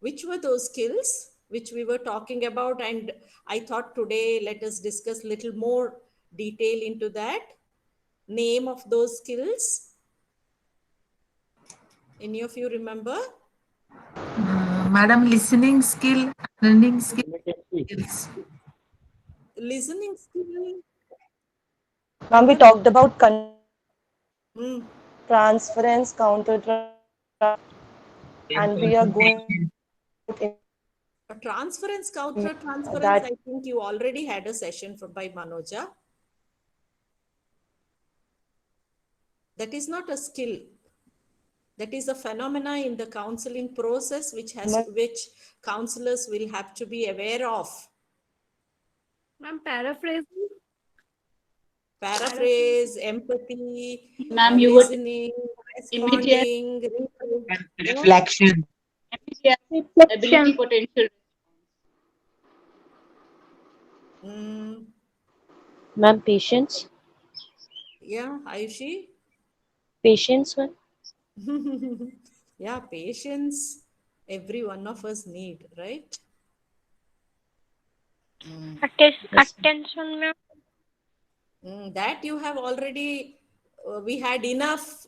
Which were those skills which we were talking about? And I thought today let us discuss little more detail into that. Name of those skills. Any of you remember? Madam, listening skill, learning skills. Listening skill. Ma'am, we talked about Hmm. transference, counter transference, and we are going in Transference, counter transference. that. I think you already had a session by Manoja. That is not a skill. That is a phenomena in the counseling process which counselors will have to be aware of. Ma'am, paraphrasing. Paraphrase, empathy, Ma'am, you would listening, immediate responding. What? Reflection. ability Reflection. potential. Mm, Ma'am, patience. yeah, Ayushi. Patience one. Yeah, patience. Every one of us need, right? Yes. Attention, ma'am. That you have already, we had enough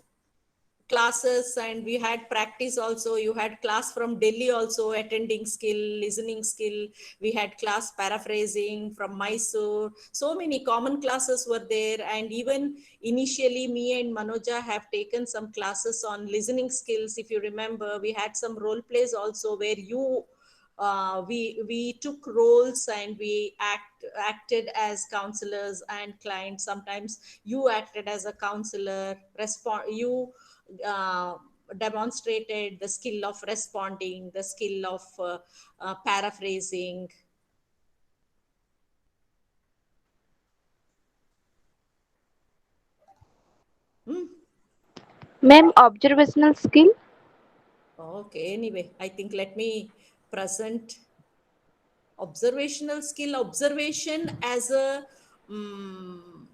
classes and we had practice also. You had class from Delhi also, attending skill, listening skill. We had class paraphrasing from Mysore. So many common classes were there. And even initially, me and Manoja have taken some classes on listening skills. If you remember, we had some role plays also where we took roles and we acted as counselors and clients. Sometimes you acted as a counselor. You uh, demonstrated the skill of responding, the skill of paraphrasing. Hmm. Ma'am, observational skill. Okay, anyway, I think let me present observational skill. Observation as a um,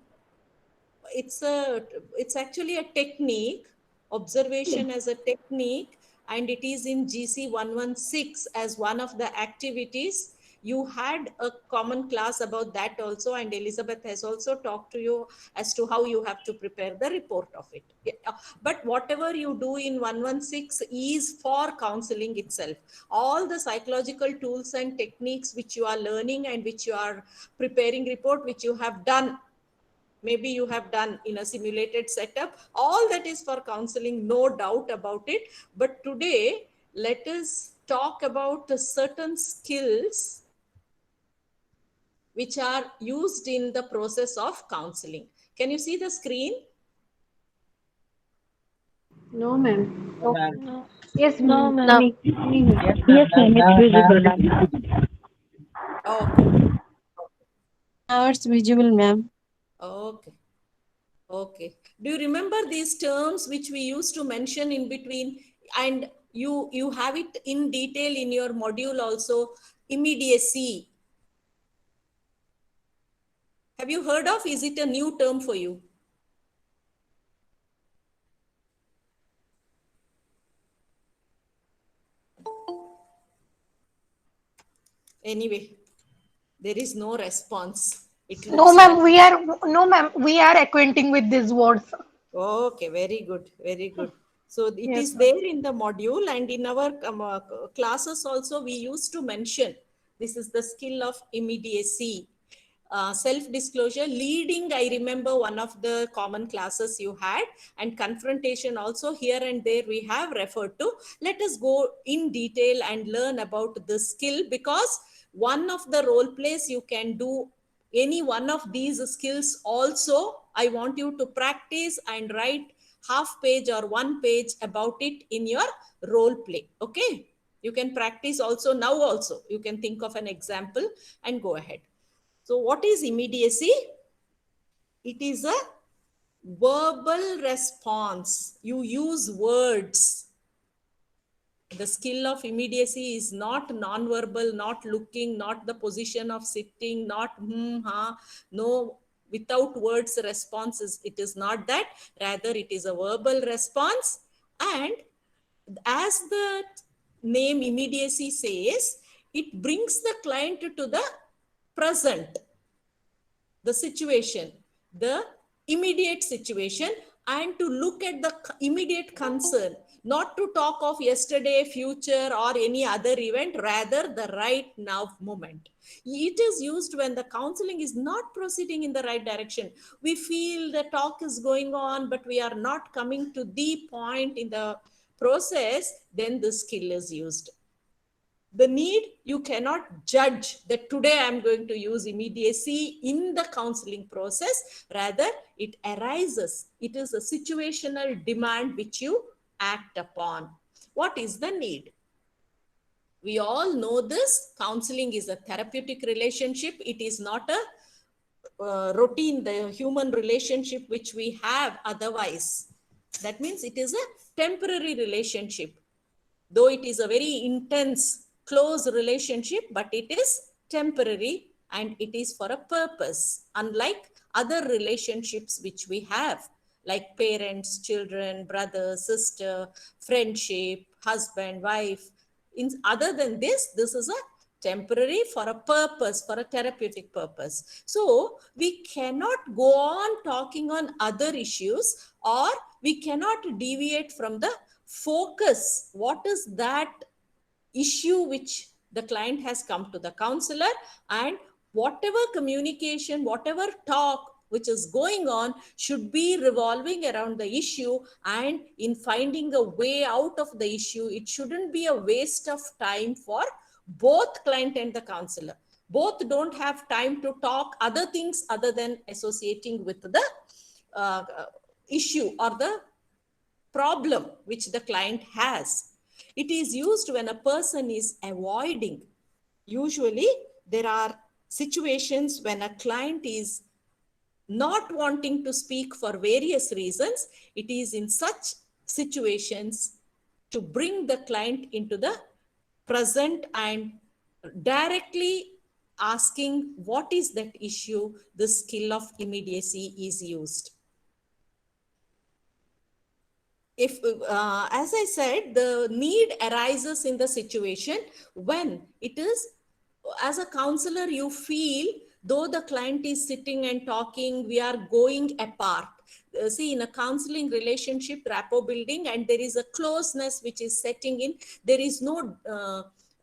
it's a it's actually a technique. Observation as a technique, and it is in GC 116 as one of the activities. You had a common class about that also, and Elizabeth has also talked to you as to how you have to prepare the report of it. Yeah. But whatever you do in 116 is for counseling itself. All the psychological tools and techniques which you are learning and which you are preparing report, which you have done, maybe you have done in a simulated setup, all that is for counseling, no doubt about it. But today let us talk about the certain skills which are used in the process of counseling. Can you see the screen? No, ma'am. No, ma'am. No. Yes, No, ma'am. ma'am. Yes, Yes, ma'am. ma'am. It's visible, ma'am. Okay. Now it's visible, ma'am. Okay. Okay. Do you remember these terms which we used to mention in between? And you have it in detail in your module also. Immediacy. Have you heard of? Is it a new term for you? Anyway, there is no response. It No, looks like. ma'am, we are no, ma'am, we are acquainting with these words. Okay, very good, very good. So it Yes, is ma'am. there in the module, and in our classes also we used to mention this is the skill of immediacy. Self-disclosure, leading, I remember one of the common classes you had, and confrontation also here and there we have referred to. Let us go in detail and learn about this skill, because one of the role plays you can do any one of these skills also. I want you to practice and write half page or one page about it in your role play. Okay, you can practice also now. Also you can think of an example and go ahead. So what is immediacy? It is a verbal response. You use words. The skill of immediacy is not non-verbal, not looking, not the position of sitting, not ha, no, without words responses. It is not that. Rather, it is a verbal response. And as the name immediacy says, it brings the client to the present, the situation, the immediate situation, and to look at the immediate concern, not to talk of yesterday, future, or any other event, rather the right now moment. It is used when the counseling is not proceeding in the right direction. We feel the talk is going on, but we are not coming to the point in the process, then the skill is used. The need, you cannot judge that today I'm going to use immediacy in the counseling process. Rather, it arises. It is a situational demand which you act upon. What is the need? We all know this. Counseling is a therapeutic relationship. It is not a routine, the human relationship which we have otherwise. That means it is a temporary relationship. Though it is a very intense, close relationship, but it is temporary and it is for a purpose, unlike other relationships which we have, like parents, children, brother, sister, friendship, husband, wife. Other than this is a temporary for a purpose, for a therapeutic purpose. So we cannot go on talking on other issues, or we cannot deviate from the focus. What is that issue which the client has come to the counselor, and whatever communication, whatever talk which is going on should be revolving around the issue, and in finding a way out of the issue. It shouldn't be a waste of time for both client and the counselor. Both don't have time to talk other things other than associating with the issue or the problem which the client has. It is used when a person is avoiding. Usually, there are situations when a client is not wanting to speak for various reasons. It is in such situations to bring the client into the present and directly asking what is that issue. The skill of immediacy is used. If, as I said, the need arises in the situation when it is, as a counselor, you feel, though the client is sitting and talking, we are going apart. See, in a counseling relationship, rapport building, and there is a closeness which is setting in. There is no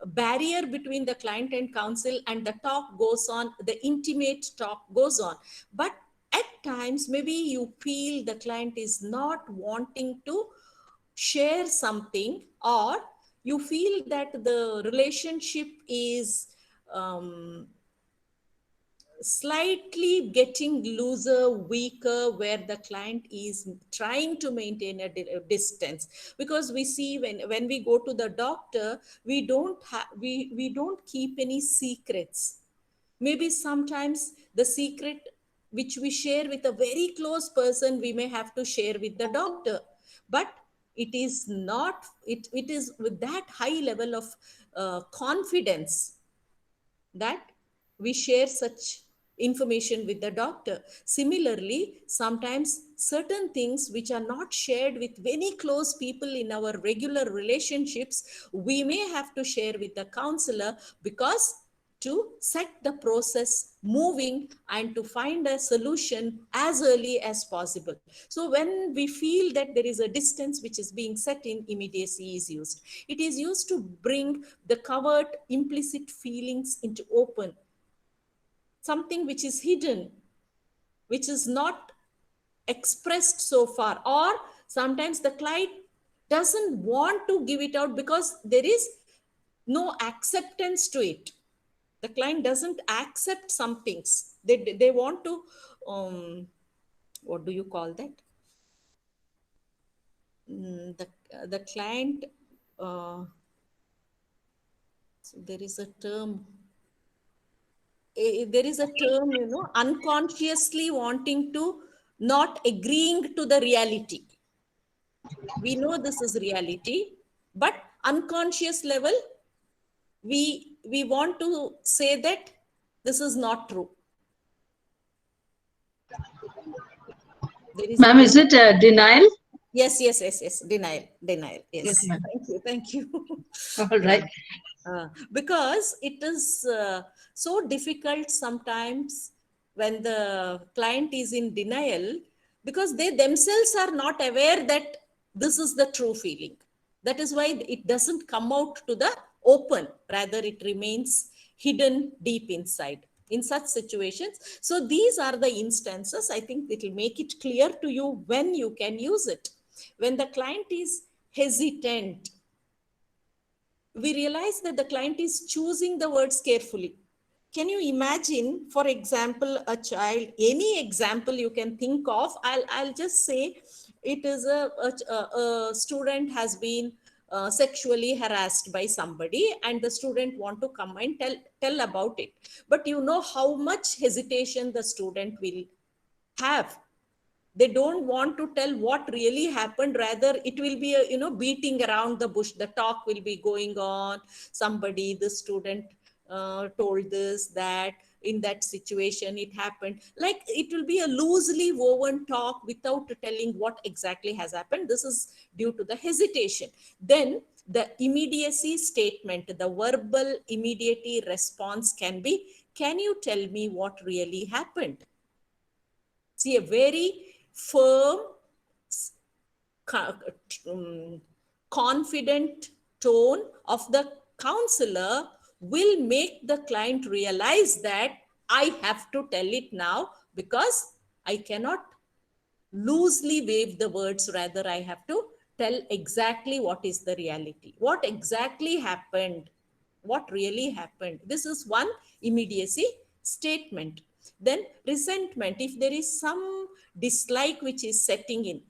barrier between the client and counsel, and the talk goes on, the intimate talk goes on. But at times, maybe you feel the client is not wanting to share something, or you feel that the relationship is slightly getting looser, weaker, where the client is trying to maintain a distance. Because we see when we go to the doctor, we don't keep any secrets. Maybe sometimes the secret which we share with a very close person, we may have to share with the doctor. But it is not, it is with that high level of confidence that we share such information with the doctor. Similarly, sometimes certain things which are not shared with very close people in our regular relationships, we may have to share with the counselor, because to set the process moving and to find a solution as early as possible. So when we feel that there is a distance which is being set in, immediacy is used. It is used to bring the covered implicit feelings into open. Something which is hidden, which is not expressed so far, or sometimes the client doesn't want to give it out because there is no acceptance to it. The client doesn't accept some things. They want to, what do you call that? The client, so there is a term, unconsciously wanting to, not agreeing to the reality. We know this is reality, but unconscious level, we want to say that this is not true. Ma'am, is it denial? Yes. Denial. Yes. Yes, ma'am. Thank you. All right. Because it is so difficult sometimes when the client is in denial, because they themselves are not aware that this is the true feeling. That is why it doesn't come out to the open, rather it remains hidden deep inside in such situations. So these are the instances. I think it will make it clear to you when you can use it. When the client is hesitant, we realize that the client is choosing the words carefully. Can you imagine, for example, a child, any example you can think of? I'll just say it is a student has been sexually harassed by somebody, and the student want to come and tell about it. But you know how much hesitation the student will have. They don't want to tell what really happened. Rather, it will be a beating around the bush. The talk will be going on. Somebody, the student told this, that in that situation it happened. Like, it will be a loosely woven talk without telling what exactly has happened. This is due to the hesitation. Then the immediacy statement, the verbal immediate response can be, can you tell me what really happened? See, a very firm, confident tone of the counselor will make the client realize that I have to tell it now, because I cannot loosely wave the words. Rather, I have to tell exactly what is the reality, what exactly happened, what really happened. This is one immediacy statement. Then resentment, if there is some dislike which is setting in,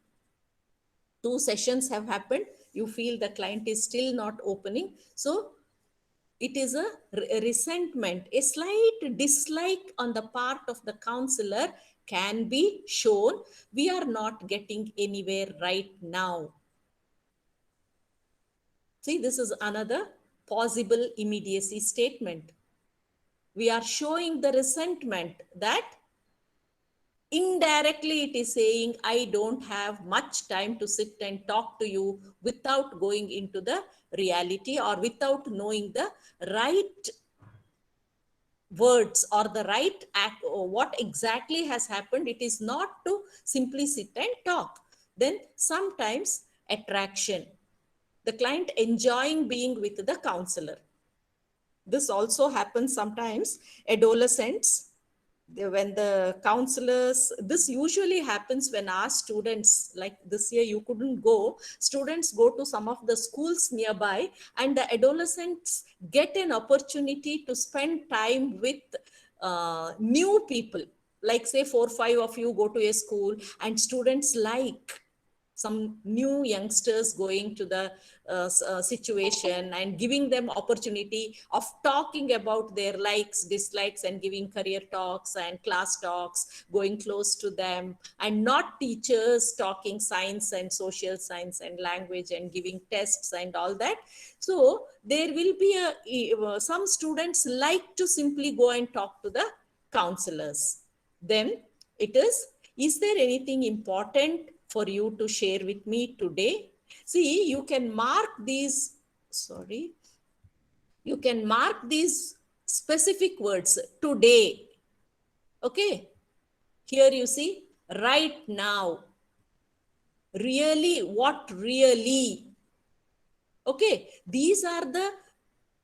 2 sessions have happened, you feel the client is still not opening, so it is a resentment, a slight dislike on the part of the counselor can be shown. We are not getting anywhere right now. See, this is another possible immediacy statement. We are showing the resentment, that indirectly it is saying, I don't have much time to sit and talk to you without going into the reality, or without knowing the right words or the right act, or what exactly has happened. It is not to simply sit and talk. Then sometimes attraction, the client enjoying being with the counselor. This also happens sometimes. Adolescents, when the counselors, this usually happens when our students, like this year you couldn't go, students go to some of the schools nearby, and the adolescents get an opportunity to spend time with new people. Like, say 4 or 5 of you go to a school, and students like some new youngsters going to the situation and giving them opportunity of talking about their likes, dislikes, and giving career talks and class talks, going close to them, and not teachers talking science and social science and language and giving tests and all that. So there will be some students like to simply go and talk to the counselors. Then it is there anything important for you to share with me today? See, you can mark these, you can mark these specific words, today. Okay. Here you see, right now, really, what really. Okay. These are the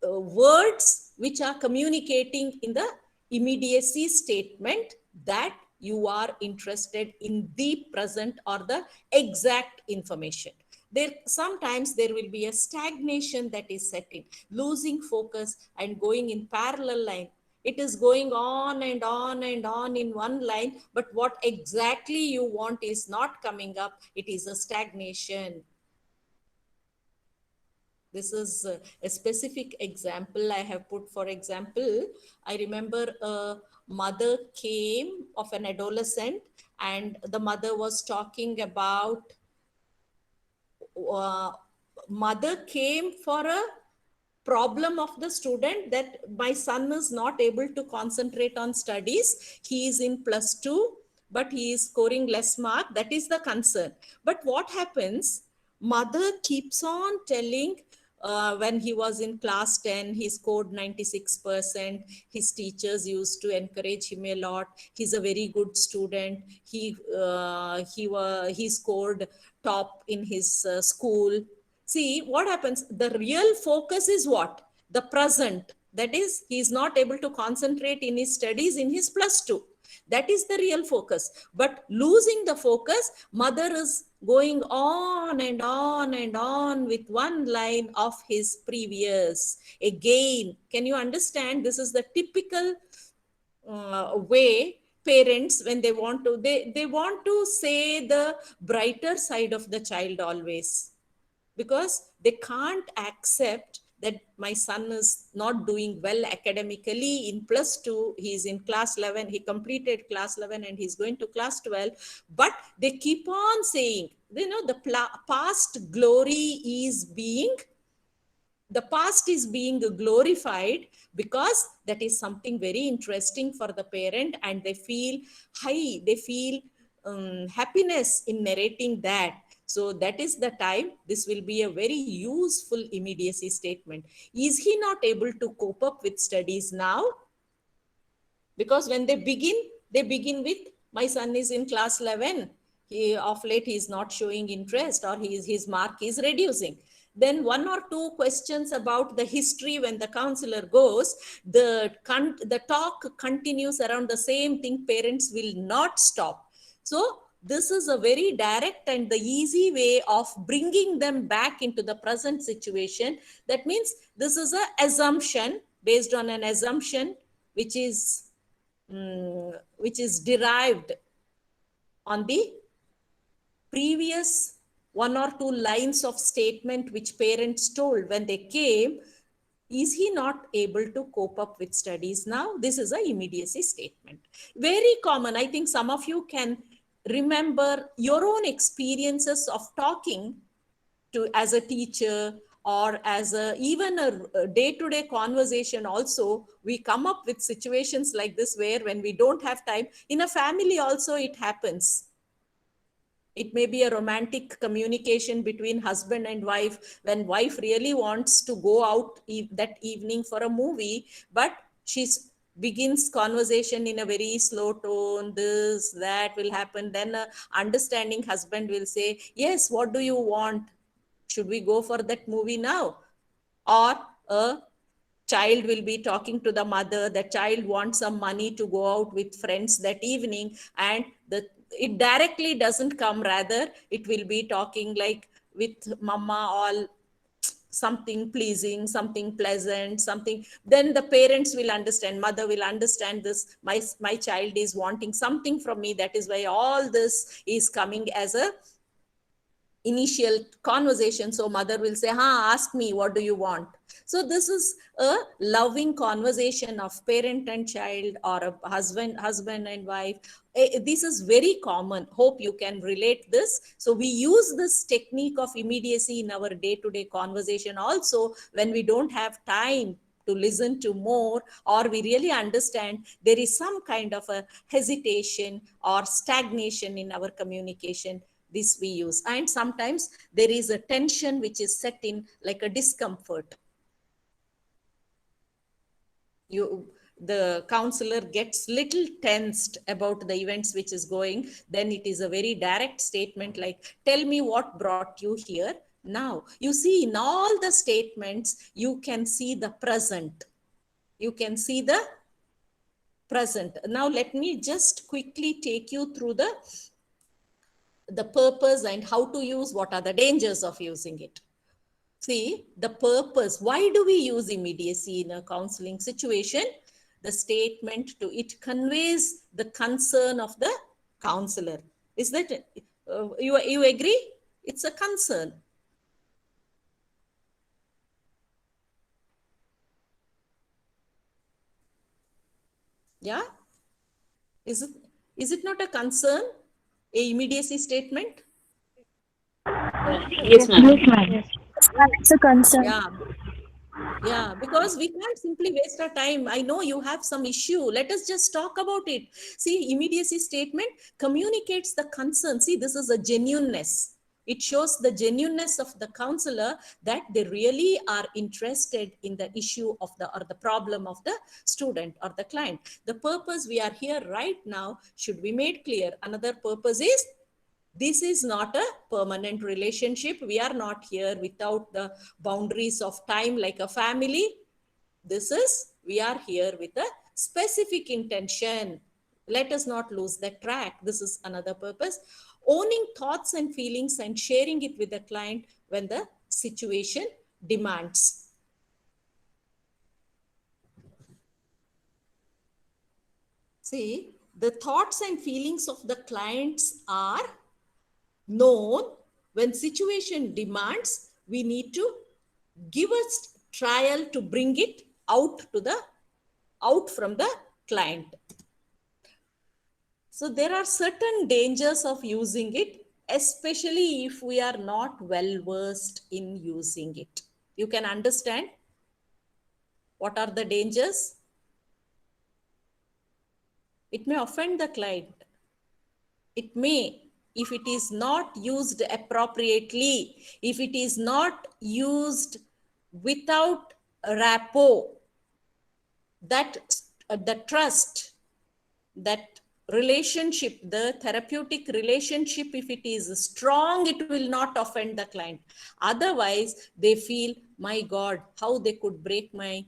words which are communicating in the immediacy statement that you are interested in the present or the exact information. There sometimes there will be a stagnation that is setting, losing focus and going in parallel line. It is going on and on and on in one line, but what exactly you want is not coming up. It is a stagnation. This is a specific example I have put. For example, I remember a mother came of an adolescent, and the mother was talking about, mother came for a problem of the student, that my son is not able to concentrate on studies. He is in +2, but he is scoring less mark. That is the concern. But what happens? Mother keeps on telling, when he was in class 10, he scored 96%. His teachers used to encourage him a lot. He's a very good student. He scored top in his school. See what happens. The real focus is what? The present. That is, he is not able to concentrate in his studies in his +2. That is the real focus. But losing the focus, mother is going on and on and on with one line of his previous. Again, can you understand? This is the typical way parents, when they want to, they want to say the brighter side of the child always, because they can't accept that my son is not doing well academically in +2. He's in class 11. He completed class 11 and he's going to class 12. But they keep on saying, the past glory is being, the past is being glorified, because that is something very interesting for the parent, and they feel happiness in narrating that. So that is the time this will be a very useful immediacy statement. Is he not able to cope up with studies now? Because when they begin with, my son is in class 11. Of late, he is not showing interest, or his mark is reducing. Then 1 or 2 questions about the history. When the counselor goes, the talk continues around the same thing. Parents will not stop. So this is a very direct and the easy way of bringing them back into the present situation. That means this is an assumption, based on an assumption which is derived on the previous 1 or 2 lines of statement which parents told when they came. Is he not able to cope up with studies now? This is an immediacy statement. Very common. I think some of you can remember your own experiences of talking to as a teacher, or as even a day-to-day conversation also. We come up with situations like this, where when we don't have time, in a family also it happens. It may be a romantic communication between husband and wife, when wife really wants to go out that evening for a movie, but she begins conversation in a very slow tone. This, that will happen. Then a understanding husband will say, yes, what do you want? Should we go for that movie now? Or a child will be talking to the mother. The child wants some money to go out with friends that evening, and it directly doesn't come. Rather, it will be talking like with mama, all something pleasing, something pleasant, something. Then the parents will understand, mother will understand this. My child is wanting something from me. That is why all this is coming as a initial conversation. So mother will say, ask me, what do you want? So this is a loving conversation of parent and child, or a husband and wife. This is very common. Hope you can relate this. So we use this technique of immediacy in our day-to-day conversation also, when we don't have time to listen to more, or we really understand there is some kind of a hesitation or stagnation in our communication. This we use. And sometimes there is a tension which is set in, like a discomfort. The counselor gets little tensed about the events which is going. Then it is a very direct statement like, tell me what brought you here now. You see, in all the statements, you can see the present. You can see the present. Now let me just quickly take you through the purpose and how to use, what are the dangers of using it. See, the purpose. Why do we use immediacy in a counseling situation? The statement it conveys the concern of the counselor. Is that, you agree? It's a concern. Yeah? Is it not a concern? A immediacy statement? Yes, ma'am. It's a concern. Yeah, because we can't simply waste our time. I know you have some issue. Let us just talk about it. See, immediacy statement communicates the concern. See, this is a genuineness. It shows the genuineness of the counselor, that they really are interested in the issue of the or the problem of the student or the client. The purpose we are here right now should be made clear. Another purpose is, this is not a permanent relationship. We are not here without the boundaries of time like a family. We are here with a specific intention. Let us not lose that track. This is another purpose. Owning thoughts and feelings and sharing it with the client when the situation demands. See, the thoughts and feelings of the clients are known. When situation demands, we need to give us trial to bring it out from the client. So there are certain dangers of using it, especially if we are not well versed in using it. You can understand what are the dangers? It may offend the client. It may, if it is not used appropriately, if it is not used without rapport, that the trust, that relationship, the therapeutic relationship, if it is strong, it will not offend the client. Otherwise, they feel, my God, how they could break my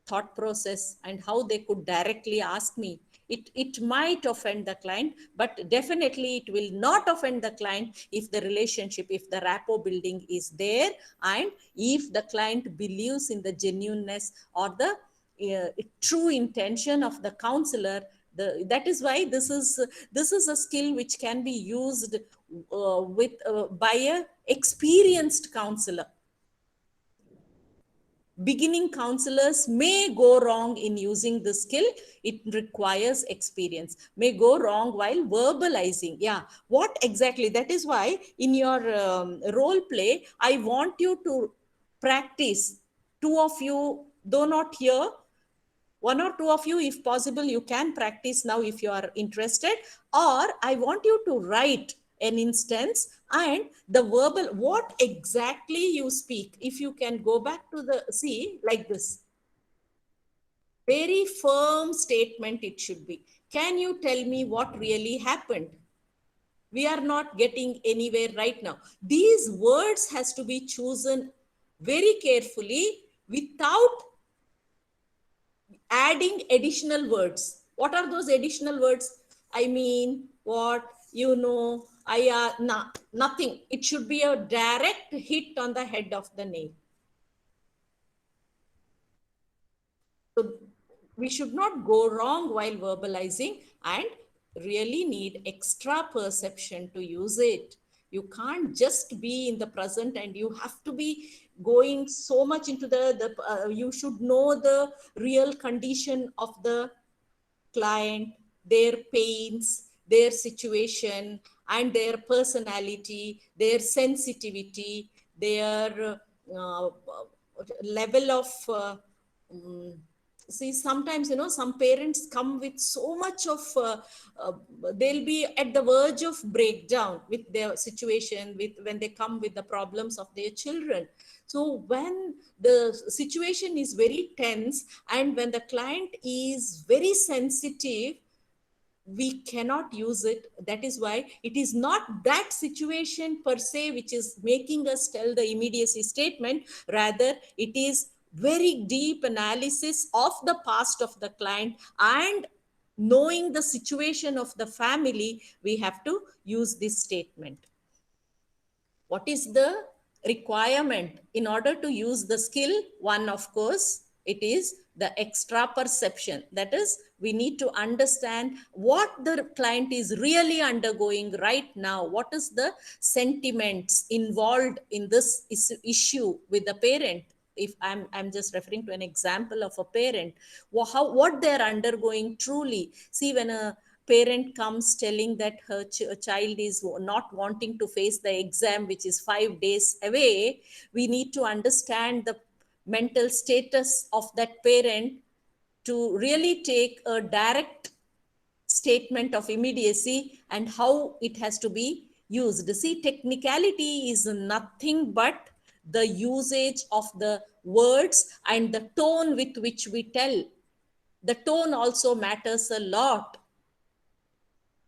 thought process and how they could directly ask me. It might offend the client, but definitely it will not offend the client if the relationship, if the rapport building is there, and if the client believes in the genuineness or the true intention of the counselor. That is why this is a skill which can be used by a experienced counselor. Beginning counselors may go wrong in using this skill. It requires experience. May go wrong while verbalizing. Yeah, what exactly? That is why in your role play, I want you to practice. Two of you, though not here, one or two of you, if possible, you can practice now if you are interested. Or I want you to write an instance and the verbal, what exactly you speak. If you can go back to the, see, like this. Very firm statement it should be. Can you tell me what really happened? We are not getting anywhere right now. These words has to be chosen very carefully without adding additional words. What are those additional words? I mean, what, you know, nothing. It should be a direct hit on the head of the nail. So we should not go wrong while verbalizing, and really need extra perception to use it. You can't just be in the present, and you have to be going so much into you should know the real condition of the client, their pains, their situation, and their personality, their sensitivity, their level of see, sometimes, you know, some parents come with so much of they'll be at the verge of breakdown with their situation, when they come with the problems of their children. So when the situation is very tense and when the client is very sensitive, we cannot use it. That is why it is not that situation per se which is making us tell the immediacy statement. Rather, it is very deep analysis of the past of the client, and knowing the situation of the family, we have to use this statement. What is the requirement in order to use the skill? One, of course, it is the extra perception. That is, we need to understand what the client is really undergoing right now. What is the sentiments involved in this issue with the parent? If I'm just referring to an example of a parent, what they're undergoing truly. See, when a parent comes telling that her child is not wanting to face the exam, which is 5 days away, we need to understand the mental status of that parent to really take a direct statement of immediacy and how it has to be used. See, technicality is nothing but the usage of the words and the tone with which we tell. The tone also matters a lot.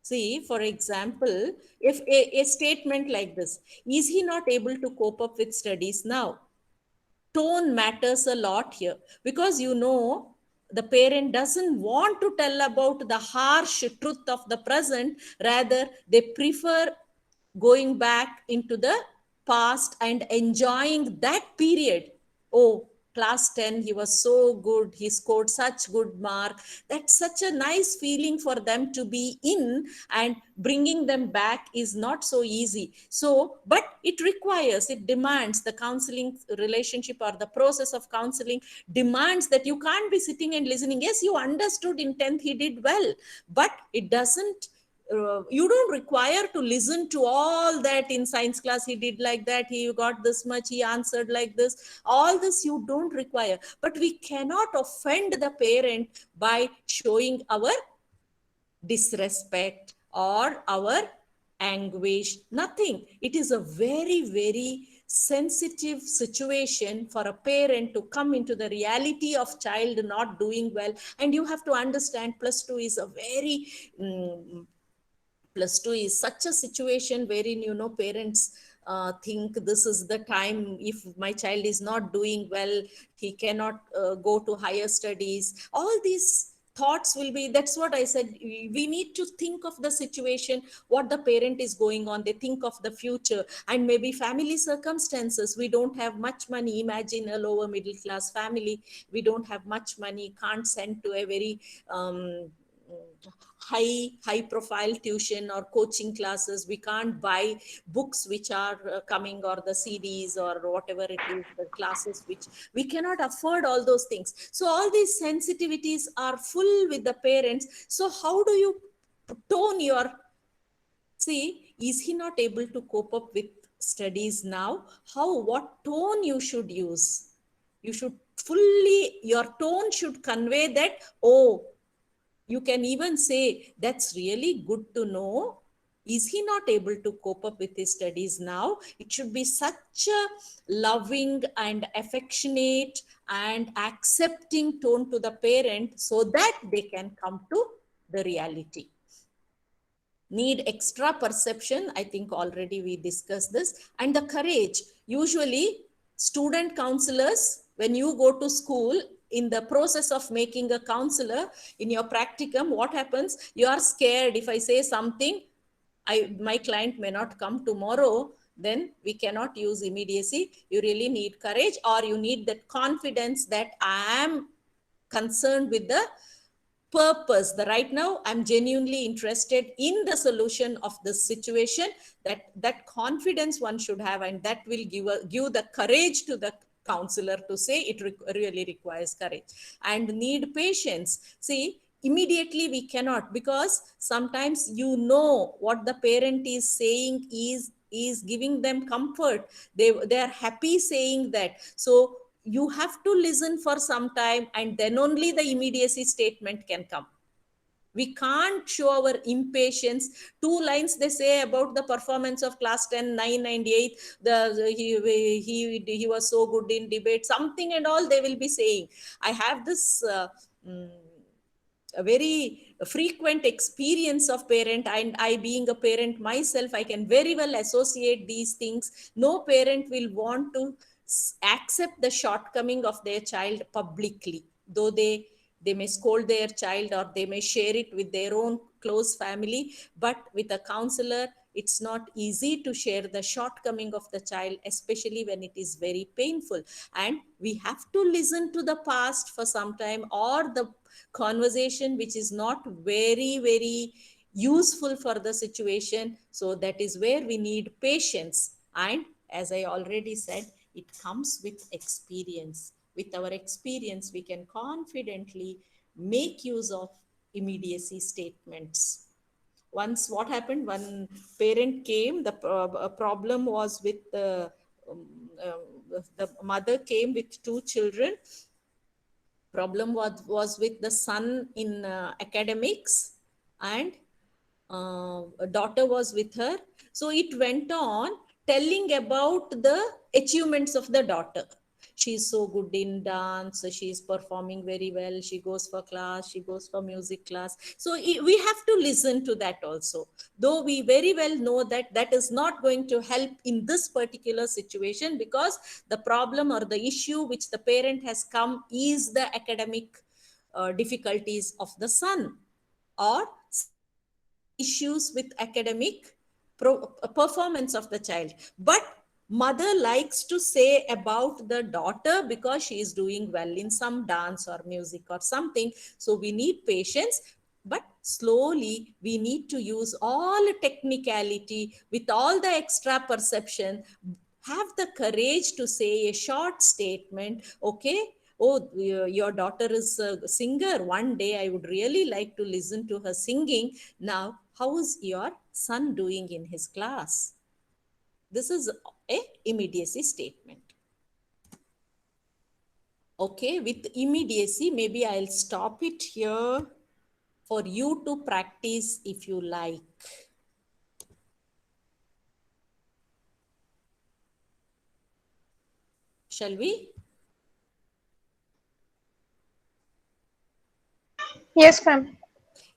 See, for example, if a statement like this, is he not able to cope up with studies now? Tone matters a lot here, because the parent doesn't want to tell about the harsh truth of the present. Rather, they prefer going back into the past and enjoying that period. Oh, class 10, he was so good, he scored such good mark. That's such a nice feeling for them to be in, and bringing them back is not so easy. So, but it demands the counseling relationship, or the process of counseling demands that you can't be sitting and listening. Yes, you understood in 10th he did well, but it doesn't you don't require to listen to all that. In science class he did like that, he got this much, he answered like this. All this you don't require. But we cannot offend the parent by showing our disrespect or our anguish. Nothing. It is a very, very sensitive situation for a parent to come into the reality of child not doing well. And you have to understand, plus 2 is a very plus 2 is such a situation wherein parents think this is the time. If my child is not doing well, he cannot go to higher studies. All these thoughts will be, that's what I said, we need to think of the situation, what the parent is going on. They think of the future, and maybe family circumstances. We don't have much money. Imagine a lower middle class family, we don't have much money, can't send to a very high profile tuition or coaching classes. We can't buy books which are coming, or the CDs, or whatever it is, the classes, which we cannot afford all those things. So all these sensitivities are full with the parents. So how do you tone your, see, is he not able to cope up with studies now? What tone you should use? You should your tone should convey that, oh, you can even say, that's really good to know. Is he not able to cope up with his studies now? It should be such a loving and affectionate and accepting tone to the parent, so that they can come to the reality. Need extra perception. I think already we discussed this. And the courage. Usually, student counselors, when you go to school, in the process of making a counselor, in your practicum, what happens? You are scared. If I say something, my client may not come tomorrow, then we cannot use immediacy. You really need courage, or you need that confidence that I am concerned with the purpose. Right now, I'm genuinely interested in the solution of this situation. That confidence one should have, and that will give the courage to the counselor to say. It really requires courage and need patience. See, immediately we cannot, because sometimes what the parent is saying is giving them comfort. They are happy saying that. So you have to listen for some time, and then only the immediacy statement can come. We can't show our impatience. 2 lines they say about the performance of class 10, 998. He was so good in debate, something and all they will be saying. I have this a very frequent experience of parent, and I, being a parent myself, I can very well associate these things. No parent will want to accept the shortcoming of their child publicly, though they may scold their child, or they may share it with their own close family. But with a counselor, it's not easy to share the shortcoming of the child, especially when it is very painful. And we have to listen to the past for some time, or the conversation which is not very, very useful for the situation. So that is where we need patience. And as I already said, it comes with experience. With our experience, we can confidently make use of immediacy statements. Once what happened, one parent came, the problem was with the mother came with 2 children. Problem was with the son in academics, and a daughter was with her. So it went on telling about the achievements of the daughter. She's so good in dance, she's performing very well, she goes for class, she goes for music class. So we have to listen to that also, though we very well know that that is not going to help in this particular situation, because the problem or the issue which the parent has come is the academic difficulties of the son, or issues with academic performance of the child. But mother likes to say about the daughter because she is doing well in some dance or music or something. So we need patience, but slowly we need to use all technicality with all the extra perception. Have the courage to say a short statement. Okay, oh, your daughter is a singer, one day I would really like to listen to her singing. Now, how is your son doing in his class? This is a immediacy statement. Okay, with immediacy, maybe I'll stop it here for you to practice if you like. Shall we? Yes, ma'am.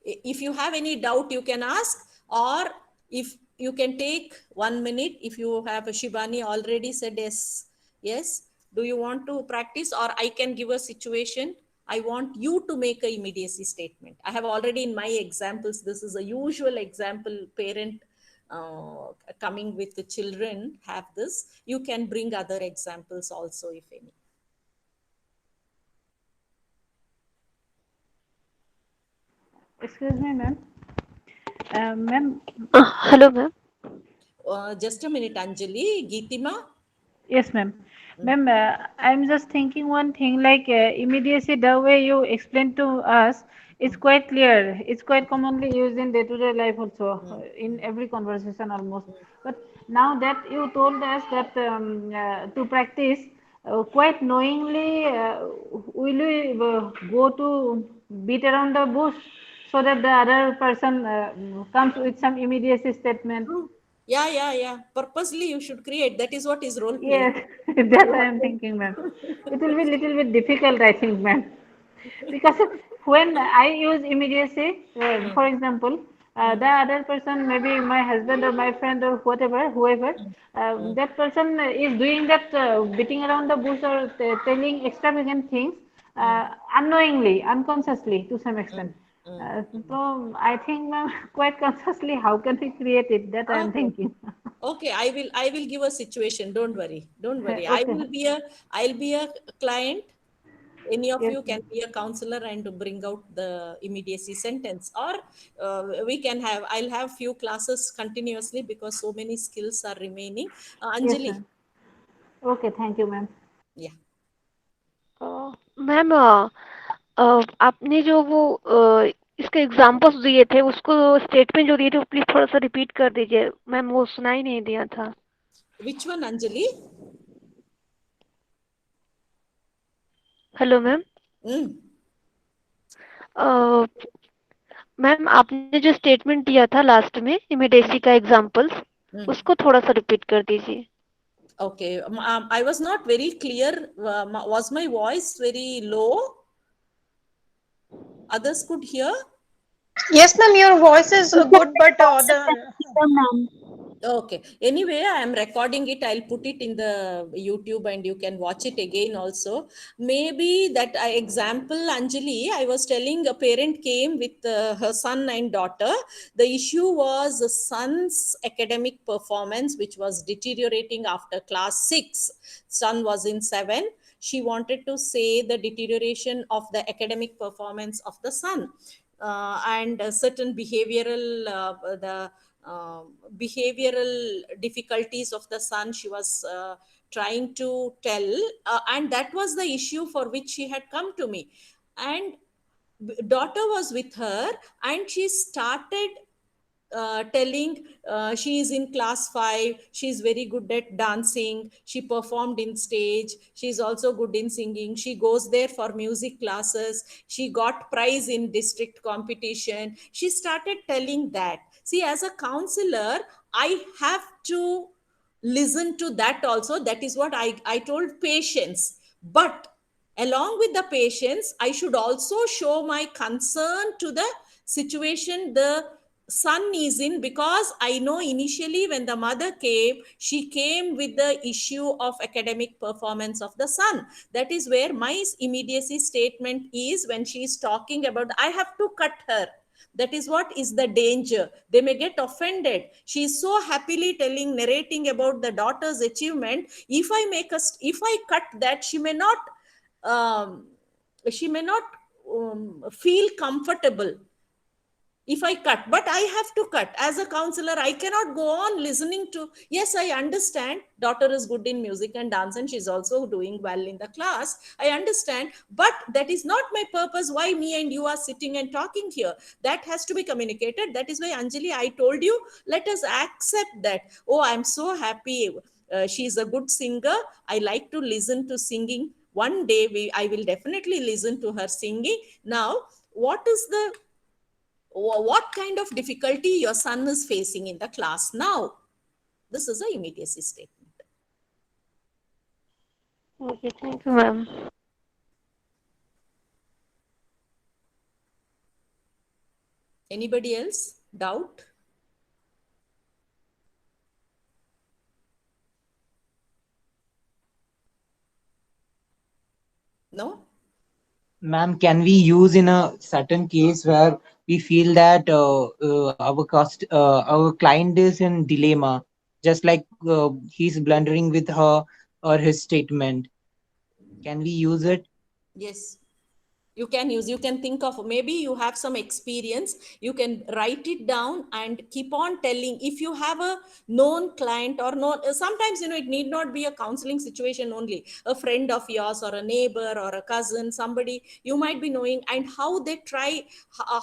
If you have any doubt, you can ask, or if you can take 1 minute. If you have, Shibani already said yes. Yes. Do you want to practice, or I can give a situation? I want you to make a immediacy statement. I have already in my examples, this is a usual example, parent coming with the children have this. You can bring other examples also if any. Excuse me, ma'am. Ma'am, Hello, ma'am. Just a minute, Anjali. Geetima? yes, ma'am. Ma'am, I'm just thinking one thing, like immediacy, the way you explained to us, is quite clear. It's quite commonly used in day-to-day life also, in every conversation almost. But now that you told us that to practice, quite knowingly, will we go to beat around the bush so that the other person comes with some immediacy statement? Yeah. Purposely you should create. That is what is role play. Yes, that I am thinking, ma'am. It will be little bit difficult, I think, ma'am. Because when I use immediacy, for example, the other person, maybe my husband or my friend or whatever, whoever, that person is doing that beating around the bush or telling extravagant things unknowingly, unconsciously to some extent. So I think, ma'am, quite consciously, how can we create it? That I am Okay. thinking. Okay, I will give a situation. Don't worry. Don't worry. Okay. I'll be a client. Any of Yes, you can ma'am. be a counselor and to bring out the immediacy sentence, or we can have, I'll have few classes continuously because so many skills are remaining. Yes, Anjali. ma'am. Okay, thank you, ma'am. Yeah. Ma'am आपने जो वो इसके examples दिए थे, उसको statement जो दिए थे वो प्लीज थोड़ा सा रिपीट कर दीजिए मैम, वो सुनाई नहीं दिया था. Which one, Anjali? Hello ma'am. Mm. Ma'am आपने जो स्टेटमेंट दिया था लास्ट में इमिडेसी का एग्जांपल्स, उसको थोड़ा सा रिपीट कर दीजिए. Okay. I was not very clear. Was my voice very low? Others could hear? Yes, ma'am. Your voice is good, but ma'am. Okay. Anyway, I am recording it. I'll put it in the YouTube and you can watch it again also. Maybe that example, Anjali, I was telling a parent came with her son and daughter. The issue was the son's academic performance, which was deteriorating after class 6. Son was in 7. She wanted to say the deterioration of the academic performance of the son. And certain behavioral behavioral difficulties of the son she was trying to tell, and that was the issue for which she had come to me. And daughter was with her, and she started telling she is in class 5, she is very good at dancing, she performed in stage, she is also good in singing, she goes there for music classes, she got prize in district competition. She started telling that. See, as a counselor, I have to listen to that also. That is what I told, patience. But along with the patience, I should also show my concern to the situation the son is in, because I know initially when the mother came, she came with the issue of academic performance of the son. That is where my immediacy statement is, when she is talking about I have to cut her. That is what is the danger. They may get offended. She is so happily narrating about the daughter's achievement. If I cut that, um, she may not feel comfortable if I cut. But I have to cut. As a counselor, I cannot go on listening to, yes, I understand daughter is good in music and dance and she's also doing well in the class. I understand, but that is not my purpose. Why me and you are sitting and talking here? That has to be communicated. That is why, Anjali, I told you, let us accept that. Oh, I'm so happy. She's a good singer. I like to listen to singing. One day I will definitely listen to her singing. Now, what kind of difficulty your son is facing in the class now? This is a immediacy statement. Okay, thank you, ma'am. Anybody else? Doubt? No? Ma'am, can we use in a certain case where we feel that our client is in dilemma, just like he's blundering with her or his statement? Can we use it? Yes. You can think of, maybe you have some experience, you can write it down and keep on telling. If you have a known client, or no, sometimes it need not be a counseling situation only, a friend of yours or a neighbor or a cousin, somebody you might be knowing, and how they try,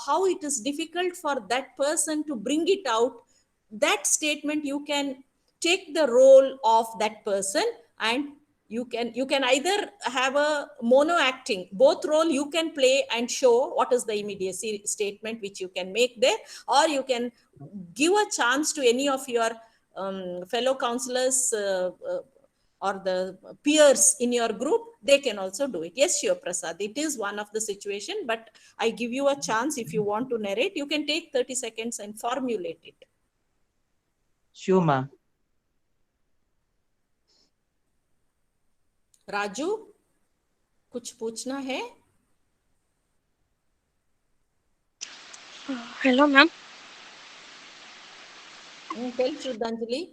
how it is difficult for that person to bring it out. That statement, you can take the role of that person, and you can either have a mono acting, both role you can play and show what is the immediacy statement which you can make there, or you can give a chance to any of your fellow counselors, or the peers in your group. They can also do it. Yes, Shiva Prasad, it is one of the situation, but I give you a chance. If you want to narrate, you can take 30 seconds and formulate it. Sure, ma'am. Raju, कुछ पूछना है? Hello, ma'am. Tell Shraddhanjali.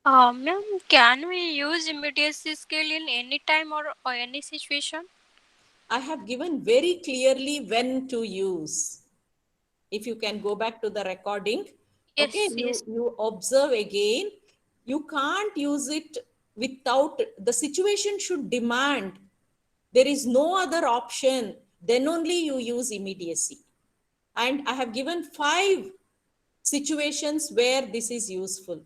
Ma'am, can we use immediacy skill in any time or any situation? I have given very clearly when to use. If you can go back to the recording, Yes, okay, yes. you observe again. You can't use it without, the situation should demand. There is no other option. Then only you use immediacy. And I have given 5 situations where this is useful.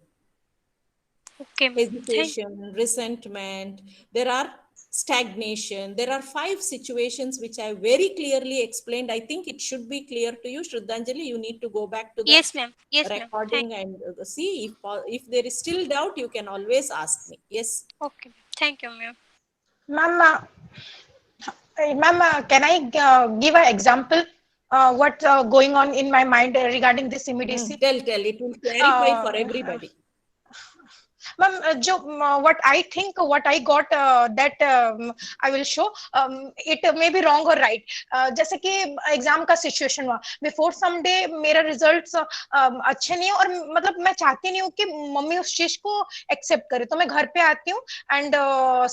Okay, ma'am. Hesitation, resentment, there are stagnation. There are 5 situations which I very clearly explained. I think it should be clear to you. Shraddhanjali, you need to go back to the Yes, ma'am. Yes, ma'am. recording and see if there is still doubt, you can always ask me. Yes. Okay. Thank you, ma'am. Ma'am, can I give an example? What's going on in my mind regarding this immediacy? Tell. It will clarify for everybody. Ma'am, what I think, what I got, that I will show. It may be wrong or right. जैसे कि exam का situation हुआ, before some day मेरा results अच्छे नहीं है, और मतलब मैं चाहती नहीं हूँ कि मम्मी उस चीज को एक्सेप्ट करे, तो मैं घर पे आती हूँ एंड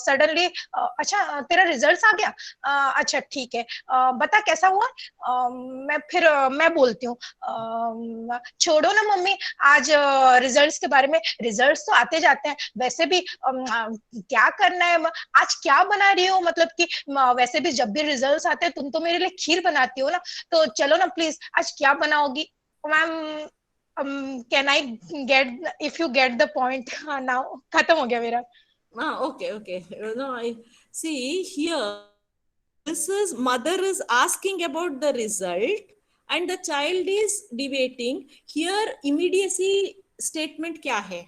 सडनली, अच्छा तेरा रिजल्ट्स आ गया, अच्छा ठीक है, बता कैसा हुआ। मैं बोलती हूँ, छोड़ो ना मम्मी, आज रिजल्ट्स के बारे में, रिजल्ट्स तो आते जाते हैं, वैसे भी क्या करना है, आज क्या बना रही हो, मतलब कि वैसे भी जब भी रिजल्ट्स आते हैं तुम तो मेरे लिए खीर बनाती हो ना, तो चलो ना प्लीज, आज क्या बनाओगी। Ma'am, can I get, if you get the point. Now खत्म हो गया मेरा। Okay. No, I see here. This is, mother is asking about the result and the child is debating. Here immediacy statement क्या है?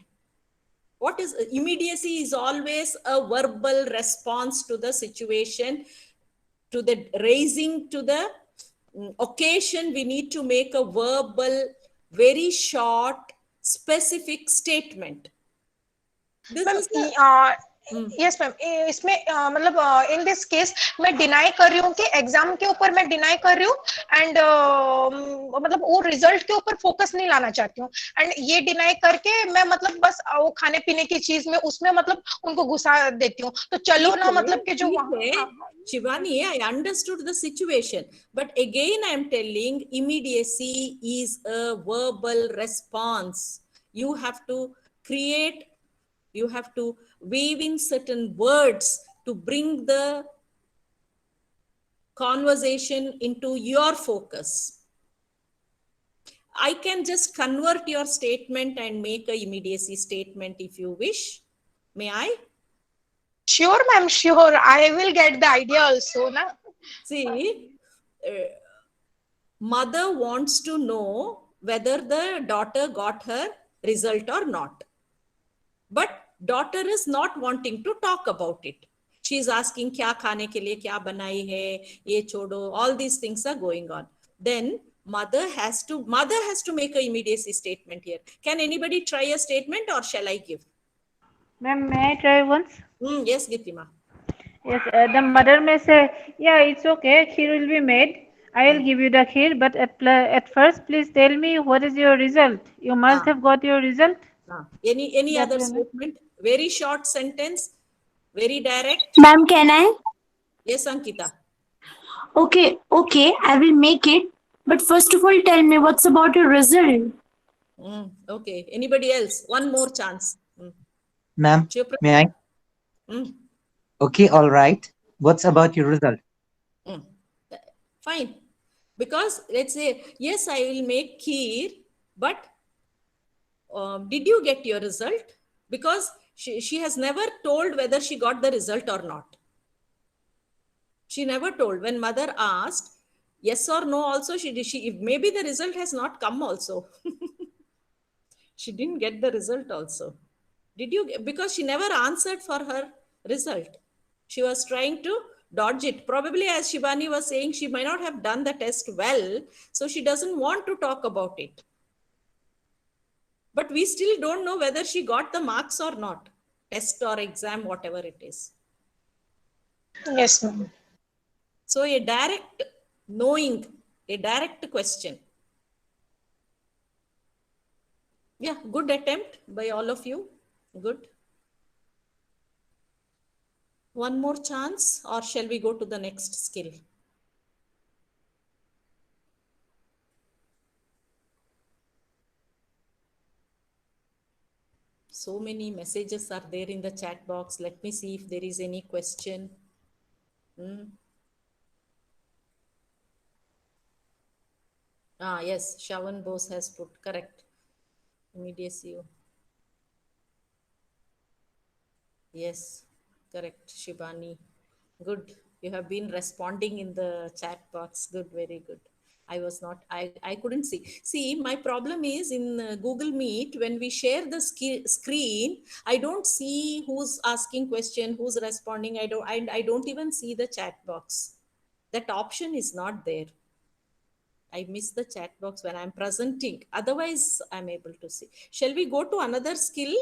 What is immediacy? Is always a verbal response to the situation, to the raising to the occasion. We need to make a verbal, very short, specific statement. This ma'am is the yes ma'am, इसमें मतलब in this case मैं deny कर रही हूँ कि exam के ऊपर मैं डिनाई कर रही हूँ, एंड मतलब वो रिजल्ट के ऊपर फोकस नहीं लाना चाहती हूँ, एंड ये डिनाई करके मैं मतलब बस वो खाने पीने की चीज में उसमें मतलब उनको घुसा देती हूँ, तो चलो ना मतलब कि जो Shivani, I understood the situation, but again I am telling, immediacy is a verbal response. You have to create, you have to weave in certain words to bring the conversation into your focus. I can just convert your statement and make a immediacy statement if you wish. May I? Sure ma'am, sure, I will get the idea also na. See, mother wants to know whether the daughter got her result or not. But daughter is not wanting to talk about it. She is asking, kya khane ke liye kya banai hai, ye chodo, all these things are going on. Then mother has to make a immediacy statement here. Can anybody try a statement or shall I give? Ma'am, may I try once? Yes, Gitima. Yes, the mother may say, yeah, it's okay, kheer will be made. I will give you the kheer, but at first, please tell me what is your result. You must have got your result. Any That other way, ma'am. statement? Very short sentence, very direct. Ma'am, can I? Yes, Ankita. Okay, I will make it. But first of all, tell me what's about your result? Okay. Anybody else? One more chance. Ma'am, Shivapra- may I? Okay, all right. What's about your result? Fine. Because let's say, yes, I will make kheer, but did you get your result? Because she has never told whether she got the result or not. She never told. When mother asked, yes or no, also maybe the result has not come also. She didn't get the result also. Did you? Because she never answered for her result. She was trying to dodge it. Probably, as Shivani was saying, she might not have done the test well, so she doesn't want to talk about it. But we still don't know whether she got the marks or not. Test or exam, whatever it is. Yes ma'am. So a direct knowing, a direct question. Yeah, good attempt by all of you. Good. One more chance, or shall we go to the next skill? So many messages are there in the chat box. Let me see if there is any question. Yes, Shawan Bose has put correct. Immediacy. Yes, correct, Shibani. Good. You have been responding in the chat box. Good, very good. I couldn't see. See, my problem is in Google Meet, when we share the screen, I don't see who's asking question, who's responding. I don't even see the chat box. That option is not there. I miss the chat box when I'm presenting. Otherwise, I'm able to see. Shall we go to another skill?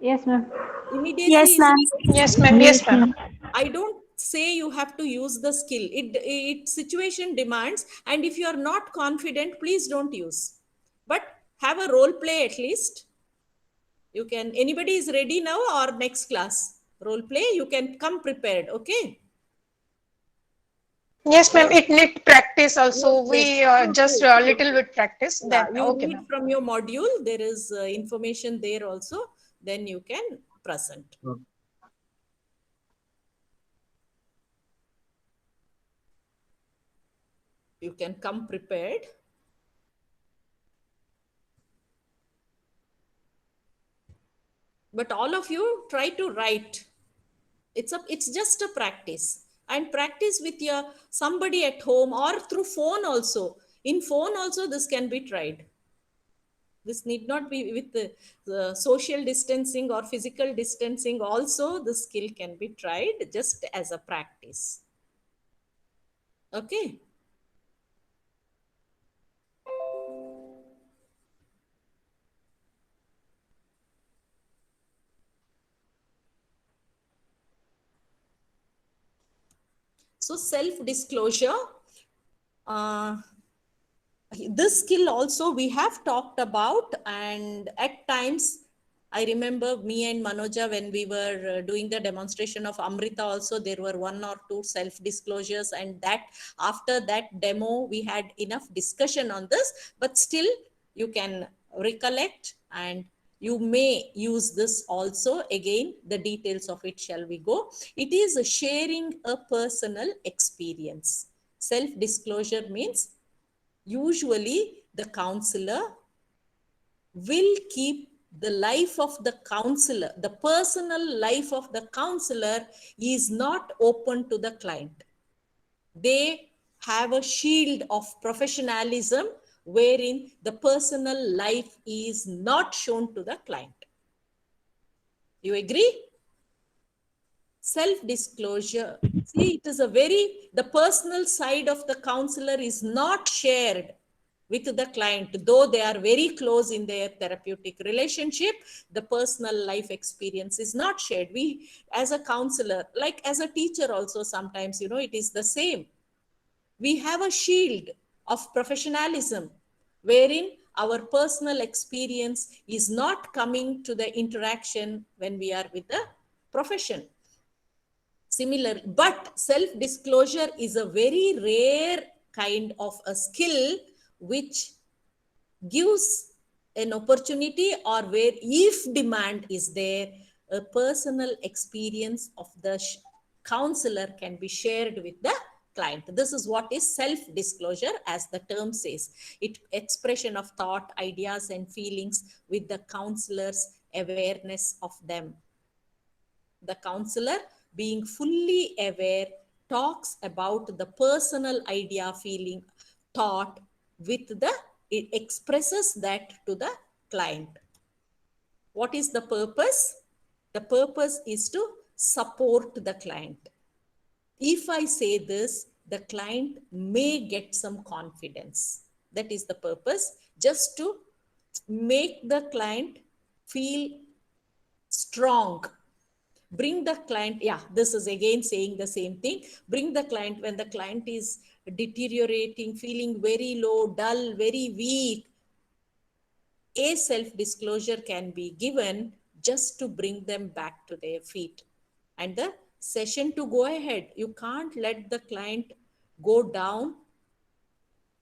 Yes, ma'am. Immediacy. Yes, ma'am. Yes ma'am. Yes ma'am. I don't say you have to use the skill. It situation demands, and if you are not confident, please don't use. But have a role play at least. You can. Anybody is ready now or next class? Role play. You can come prepared. Okay. Yes ma'am. It need practice also. Yes, We yes. just a little bit practice. Yeah, Then you okay read ma'am. from your module. There is information there also. Then you can present. You can come prepared. But all of you try to write. It's just a practice, and practice with somebody at home or through phone also. In phone also this can be tried. This need not be with the social distancing or physical distancing. Also, the skill can be tried just as a practice. Okay. So self-disclosure, this skill also we have talked about, and at times I remember me and Manoja, when we were doing the demonstration of Amrita also, there were one or two self-disclosures, and that after that demo we had enough discussion on this, but still you can recollect and you may use this also. Again, the details of it shall we go. It is sharing a personal experience. Self-disclosure means usually the counselor will keep the life of the counselor, the personal life of the counselor is not open to the client. They have a shield of professionalism wherein the personal life is not shown to the client. You agree? Self-disclosure. See, it is the personal side of the counselor is not shared with the client, though they are very close in their therapeutic relationship. The personal life experience is not shared. We, as a counselor, like as a teacher also, sometimes, it is the same. We have a shield of professionalism wherein our personal experience is not coming to the interaction when we are with the profession. Similar, but self-disclosure is a very rare kind of a skill which gives an opportunity, or where if demand is there, a personal experience of the counselor can be shared with the client. This is what is self-disclosure, as the term says. It expression of thought, ideas and feelings with the counselor's awareness of them. The counselor, being fully aware, talks about the personal idea, feeling, thought with the, it expresses that to the client. What is the purpose? The purpose is to support the client. If I say this, the client may get some confidence. That is the purpose, just to make the client feel strong. Bring the client, yeah, this is again saying the same thing. Bring the client when the client is deteriorating, feeling very low, dull, very weak. A self-disclosure can be given just to bring them back to their feet and the session to go ahead. You can't let the client go down.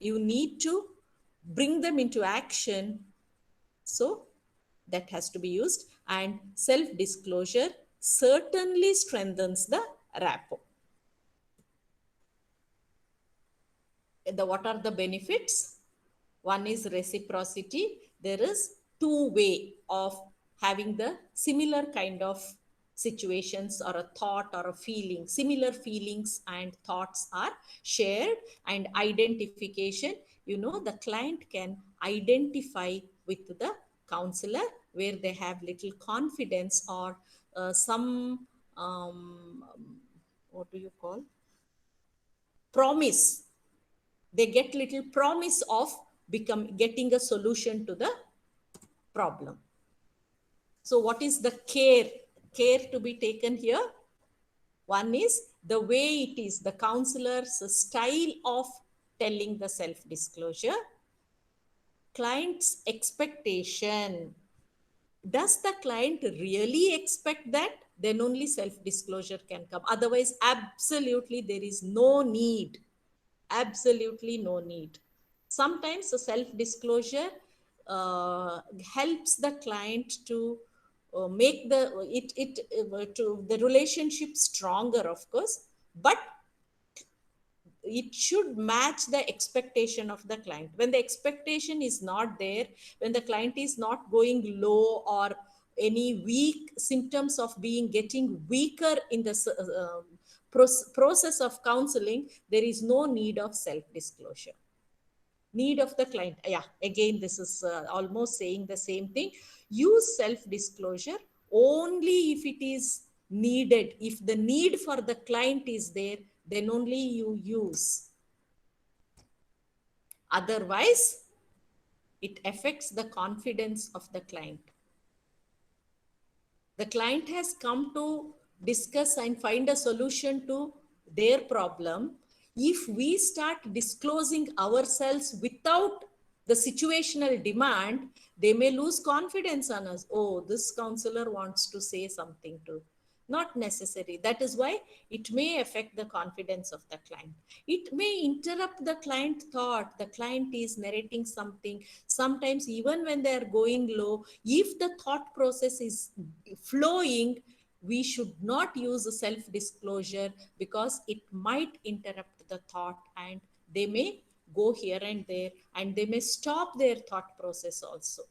You need to bring them into action. So that has to be used, and self-disclosure certainly strengthens the rapport. What are the benefits? One is reciprocity. There is two way of having the similar kind of situations, or a thought or a feeling. Similar feelings and thoughts are shared. And identification, the client can identify with the counselor where they have little confidence, or some what do you call, promise. They get little promise of getting a solution to the problem. So what is the care to be taken here? One is the way it is, the counselor's style of telling the self-disclosure. Client's expectation. Does the client really expect that? Then only self-disclosure can come. Otherwise, absolutely there is no need. Absolutely no need. Sometimes the self-disclosure helps the client to make the relationship stronger, of course, but it should match the expectation of the client. When the expectation is not there, when the client is not going low, or any weak symptoms of getting weaker in the process of counseling, there is no need of self-disclosure. Need of the client. Yeah, again, this is almost saying the same thing. Use self-disclosure only if it is needed. If the need for the client is there, then only you use. Otherwise, it affects the confidence of the client. The client has come to discuss and find a solution to their problem. If we start disclosing ourselves without the situational demand, they may lose confidence on us. Oh, this counselor wants to say something to. Not necessary. That is why it may affect the confidence of the client. It may interrupt the client thought. The client is narrating something. Sometimes even when they are going low, if the thought process is flowing, we should not use a self-disclosure because it might interrupt the thought and they may go here and there and they may stop their thought process also.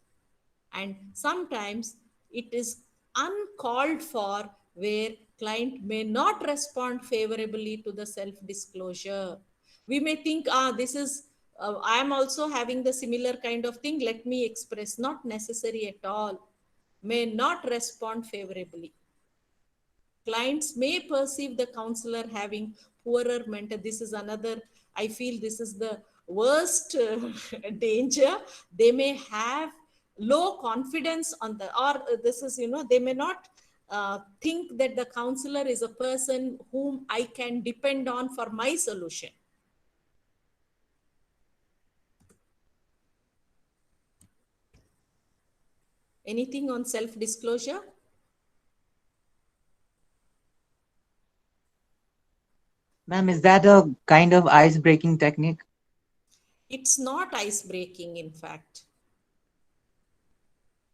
And sometimes it is uncalled for where client may not respond favorably to the self-disclosure. We may think, this is, I am also having the similar kind of thing, let me express. Not necessary at all. May not respond favorably. Clients may perceive the counselor having poorer mental. This is another, I feel this is the worst danger. They may have low confidence on the, or this is, they may not think that the counselor is a person whom I can depend on for my solution. Anything on self-disclosure? Ma'am, is that a kind of ice-breaking technique? It's not ice-breaking, in fact.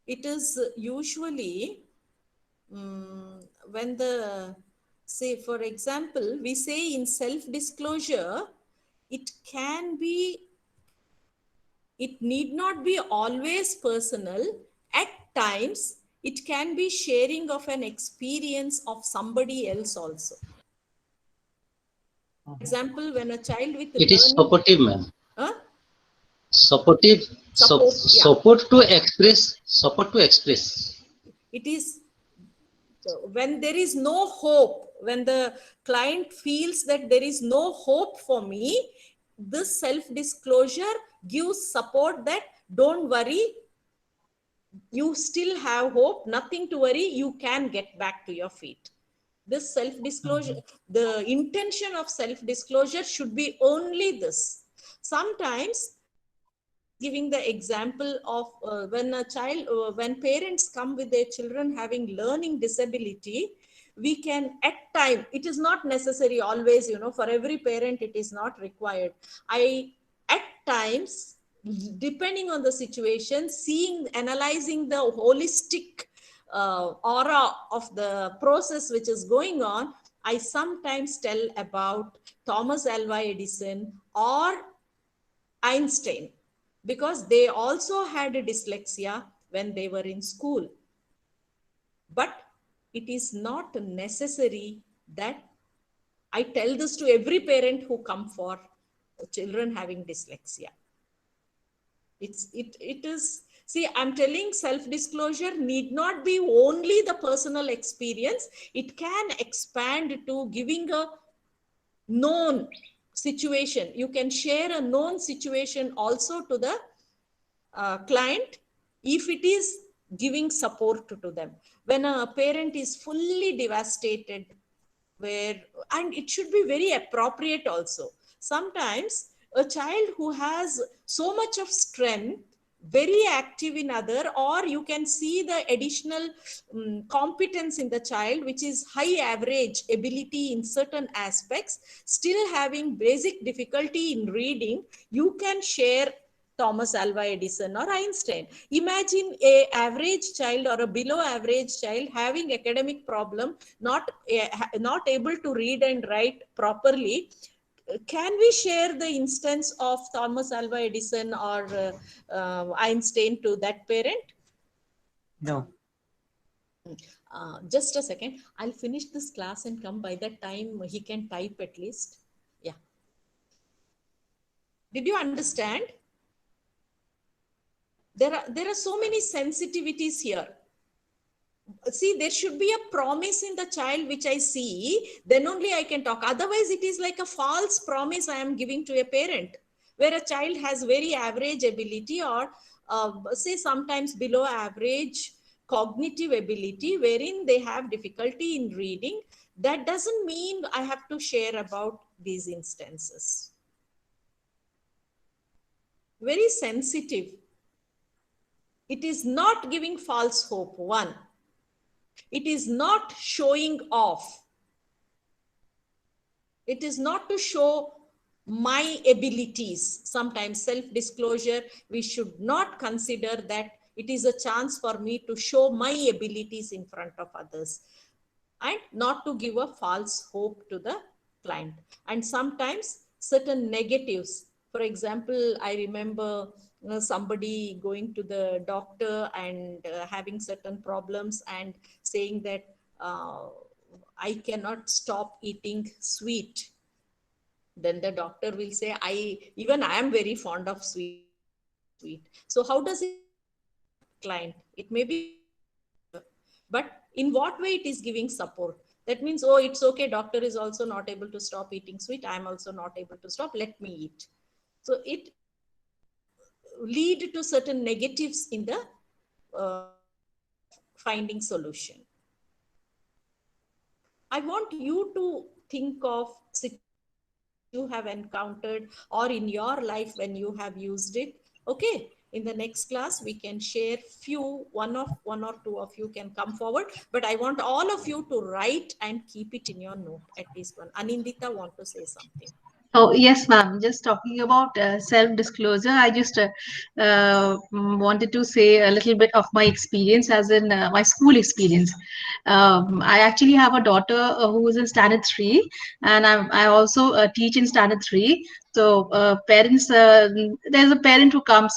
It is usually when the, say, for example, we say in self-disclosure, it can be, it need not be always personal. At times, it can be sharing of an experience of somebody else also. For example, when a child with It is supportive, ma'am. Huh? Supportive, Support, yeah. support to express, support to express. It is when there is no hope, when the client feels that there is no hope for me, this self-disclosure gives support that don't worry, you still have hope, nothing to worry, you can get back to your feet. This self-disclosure, the intention of self-disclosure should be only this. Sometimes, giving the example of when a child, when parents come with their children having learning disability, we can at time, it is not necessary always, for every parent it is not required. At times, depending on the situation, analyzing the holistic aura of the process which is going on, I sometimes tell about Thomas Alva Edison or Einstein, because they also had a dyslexia when they were in school. But it is not necessary that I tell this to every parent who come for children having dyslexia. It is, see, I'm telling self-disclosure need not be only the personal experience. It can expand to giving a known situation. You can share a known situation also to the client if it is giving support to them. When a parent is fully devastated, and it should be very appropriate also. Sometimes a child who has so much of strength, very active in other, or you can see the additional competence in the child, which is high average ability in certain aspects, still having basic difficulty in reading, you can share Thomas Alva Edison or Einstein. Imagine a average child or a below average child having academic problem, not able to read and write properly. Can we share the instance of Thomas Alva Edison or Einstein to that parent? No. Just a second. I'll finish this class and come. By that time, he can type at least. Yeah. Did you understand? There are so many sensitivities here. See, there should be a promise in the child which I see, then only I can talk. Otherwise, it is like a false promise I am giving to a parent, where a child has very average ability or say sometimes below average cognitive ability, wherein they have difficulty in reading. That doesn't mean I have to share about these instances. Very sensitive. It is not giving false hope, one. It is not showing off. It is not to show my abilities. Sometimes self-disclosure, we should not consider that it is a chance for me to show my abilities in front of others, and not to give a false hope to the client. And sometimes certain negatives. For example, I remember somebody going to the doctor and having certain problems and saying that I cannot stop eating sweet. Then the doctor will say, I am very fond of sweet. So how does it client? It may be, but in what way it is giving support? That means, oh, it's okay. Doctor is also not able to stop eating sweet. I'm also not able to stop. Let me eat. So it lead to certain negatives in the finding solution. I want you to think of situations you have encountered or in your life when you have used it. Okay. In the next class, we can share one or two of you can come forward, but I want all of you to write and keep it in your note, at least one. Anindita want to say something. Oh, yes, ma'am. Just talking about self-disclosure, I just wanted to say a little bit of my experience, as in my school experience. I actually have a daughter who is in standard 3, and I also teach in standard 3. So parents, there's a parent who comes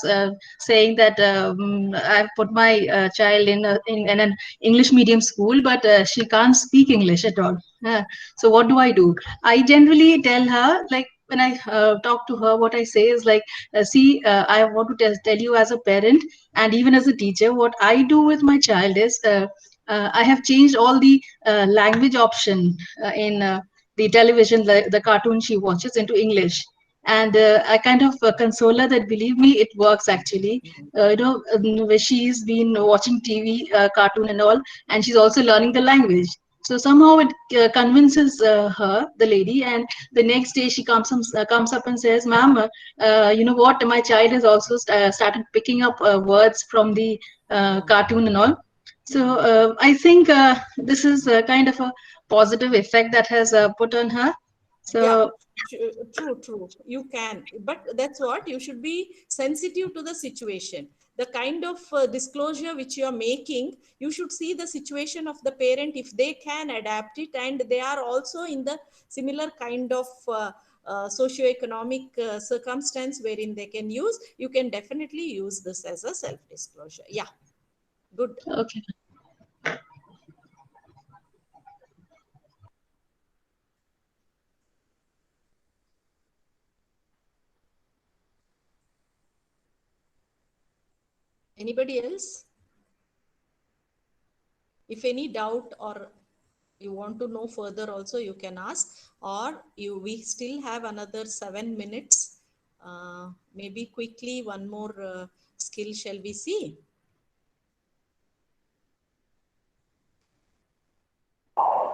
saying that I've put my child in an English medium school, but she can't speak English at all. So what do? I generally tell her, like, when I talk to her, what I say is like, see, I want to tell you as a parent and even as a teacher, what I do with my child is I have changed all the language option in the television, the cartoon she watches, into English. And I kind of console her that, believe me, it works actually. Where she's been watching TV, cartoon and all, and she's also learning the language. So somehow it convinces her, the lady, and the next day she comes up and says, "Ma'am, you know what? My child has also started picking up words from the cartoon and all." So I think this is kind of a positive effect that has put on her. So yeah, true. You can, but that's what you should be sensitive to the situation. The kind of disclosure which you are making, you should see the situation of the parent, if they can adapt it and they are also in the similar kind of socioeconomic circumstance wherein they can use. You can definitely use this as a self-disclosure. Yeah, good. Okay. Anybody else? If any doubt or you want to know further also, you can ask, or we still have another 7 minutes. Maybe quickly one more skill shall we see?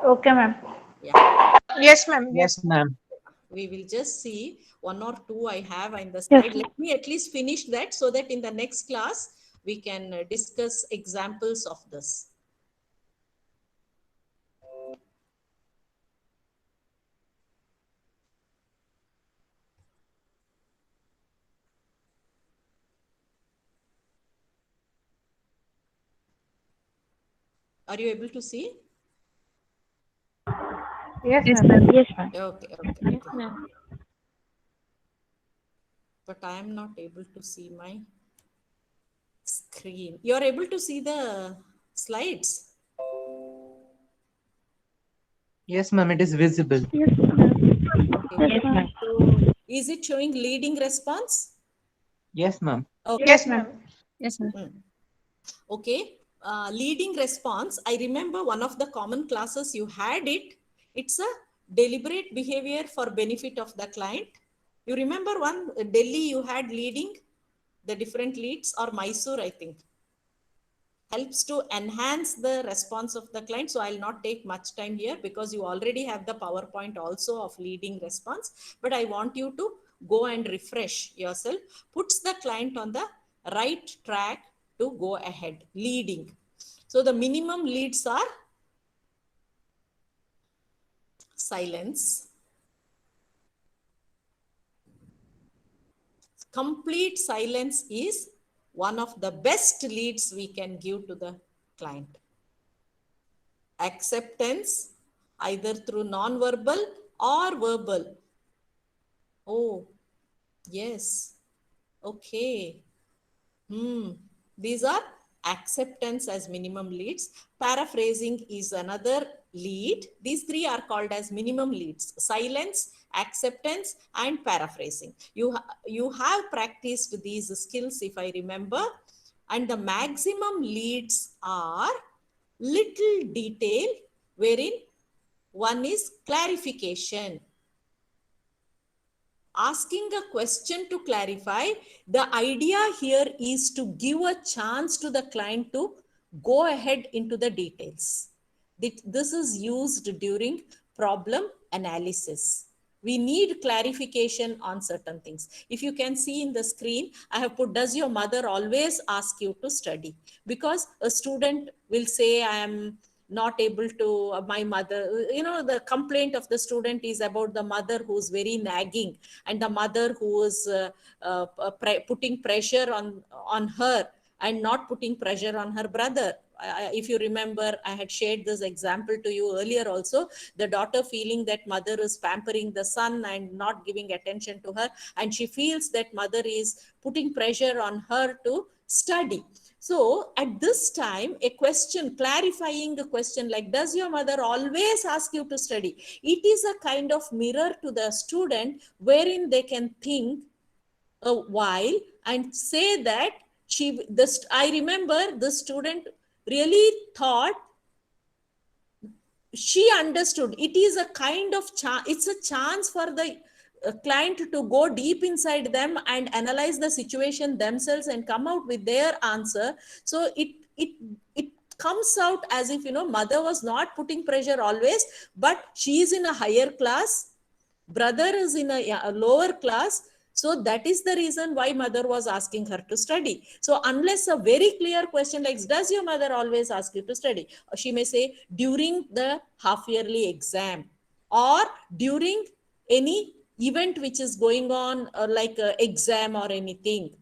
Okay, ma'am. Yeah. Yes, ma'am. Yes, ma'am. We will just see one or two I have in the slide. Yes. Let me at least finish that so that in the next class we can discuss examples of this. Are you able to see? Yes, Yes, ma'am. ma'am. Yes, ma'am. Okay. Yes, ma'am. But I am not able to see my screen. You are able to see the slides? Yes, ma'am. It is visible. Yes, ma'am. Okay. Yes, ma'am. So, is it showing leading response? Yes, ma'am. Okay. Yes, ma'am. Yes, sir. Okay. Leading response. I remember one of the common classes you had it. It's a deliberate behavior for benefit of the client. You remember one Delhi you had leading the different leads, or Mysore, I think. Helps to enhance the response of the client. So I'll not take much time here because you already have the PowerPoint also of leading response, but I want you to go and refresh yourself. Puts the client on the right track to go ahead, leading. So the minimum leads are silence, complete silence is one of the best leads we can give to the client. Acceptance, either through non-verbal or verbal. Oh, yes. Okay. These are acceptance as minimum leads. Paraphrasing is another lead. These three are called as minimum leads: silence, acceptance, and paraphrasing. You have practiced these skills, if I remember. And the maximum leads are little detail, wherein one is clarification. Asking a question to clarify. The idea here is to give a chance to the client to go ahead into the details. This is used during problem analysis. We need clarification on certain things. If you can see in the screen, I have put, does your mother always ask you to study? Because a student will say, I am not able to, my mother, the complaint of the student is about the mother who's very nagging, and the mother who is putting pressure on her and not putting pressure on her brother. If you remember, I had shared this example to you earlier also. The daughter feeling that mother is pampering the son and not giving attention to her, and she feels that mother is putting pressure on her to study. So at this time, a question, clarifying a question like, does your mother always ask you to study? It is a kind of mirror to the student wherein they can think a while and say that I remember the student really thought, she understood. It is a kind of it's a chance for the client to go deep inside them and analyze the situation themselves and come out with their answer. So it comes out as if, mother was not putting pressure always, but she is in a higher class, brother is in a lower class. So that is the reason why mother was asking her to study. So unless a very clear question like, does your mother always ask you to study? She may say, during the half yearly exam, or during any event which is going on, like an exam or anything,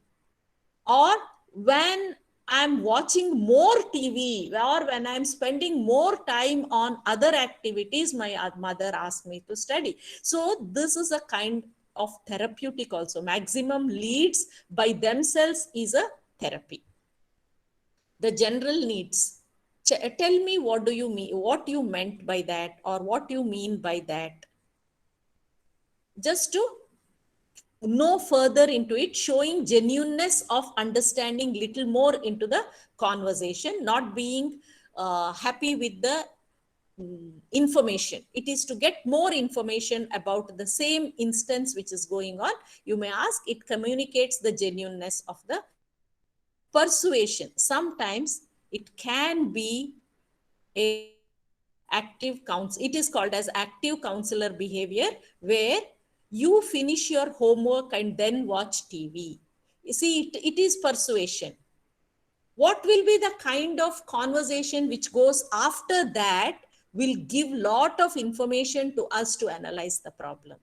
or when I'm watching more TV, or when I'm spending more time on other activities, my mother asked me to study. So this is a kind of therapeutic also. Maximum leads by themselves is a therapy. The general needs. Tell me, what do you mean? What you meant by that, or what you mean by that? Just to know further into it, showing genuineness of understanding little more into the conversation, not being happy with the information. It is to get more information about the same instance which is going on. You may ask, it communicates the genuineness of the persuasion. Sometimes it can be a active counsel. It is called as active counselor behavior, where you finish your homework and then watch TV. You see, it is persuasion. What will be the kind of conversation which goes after that will give lot of information to us to analyze the problem.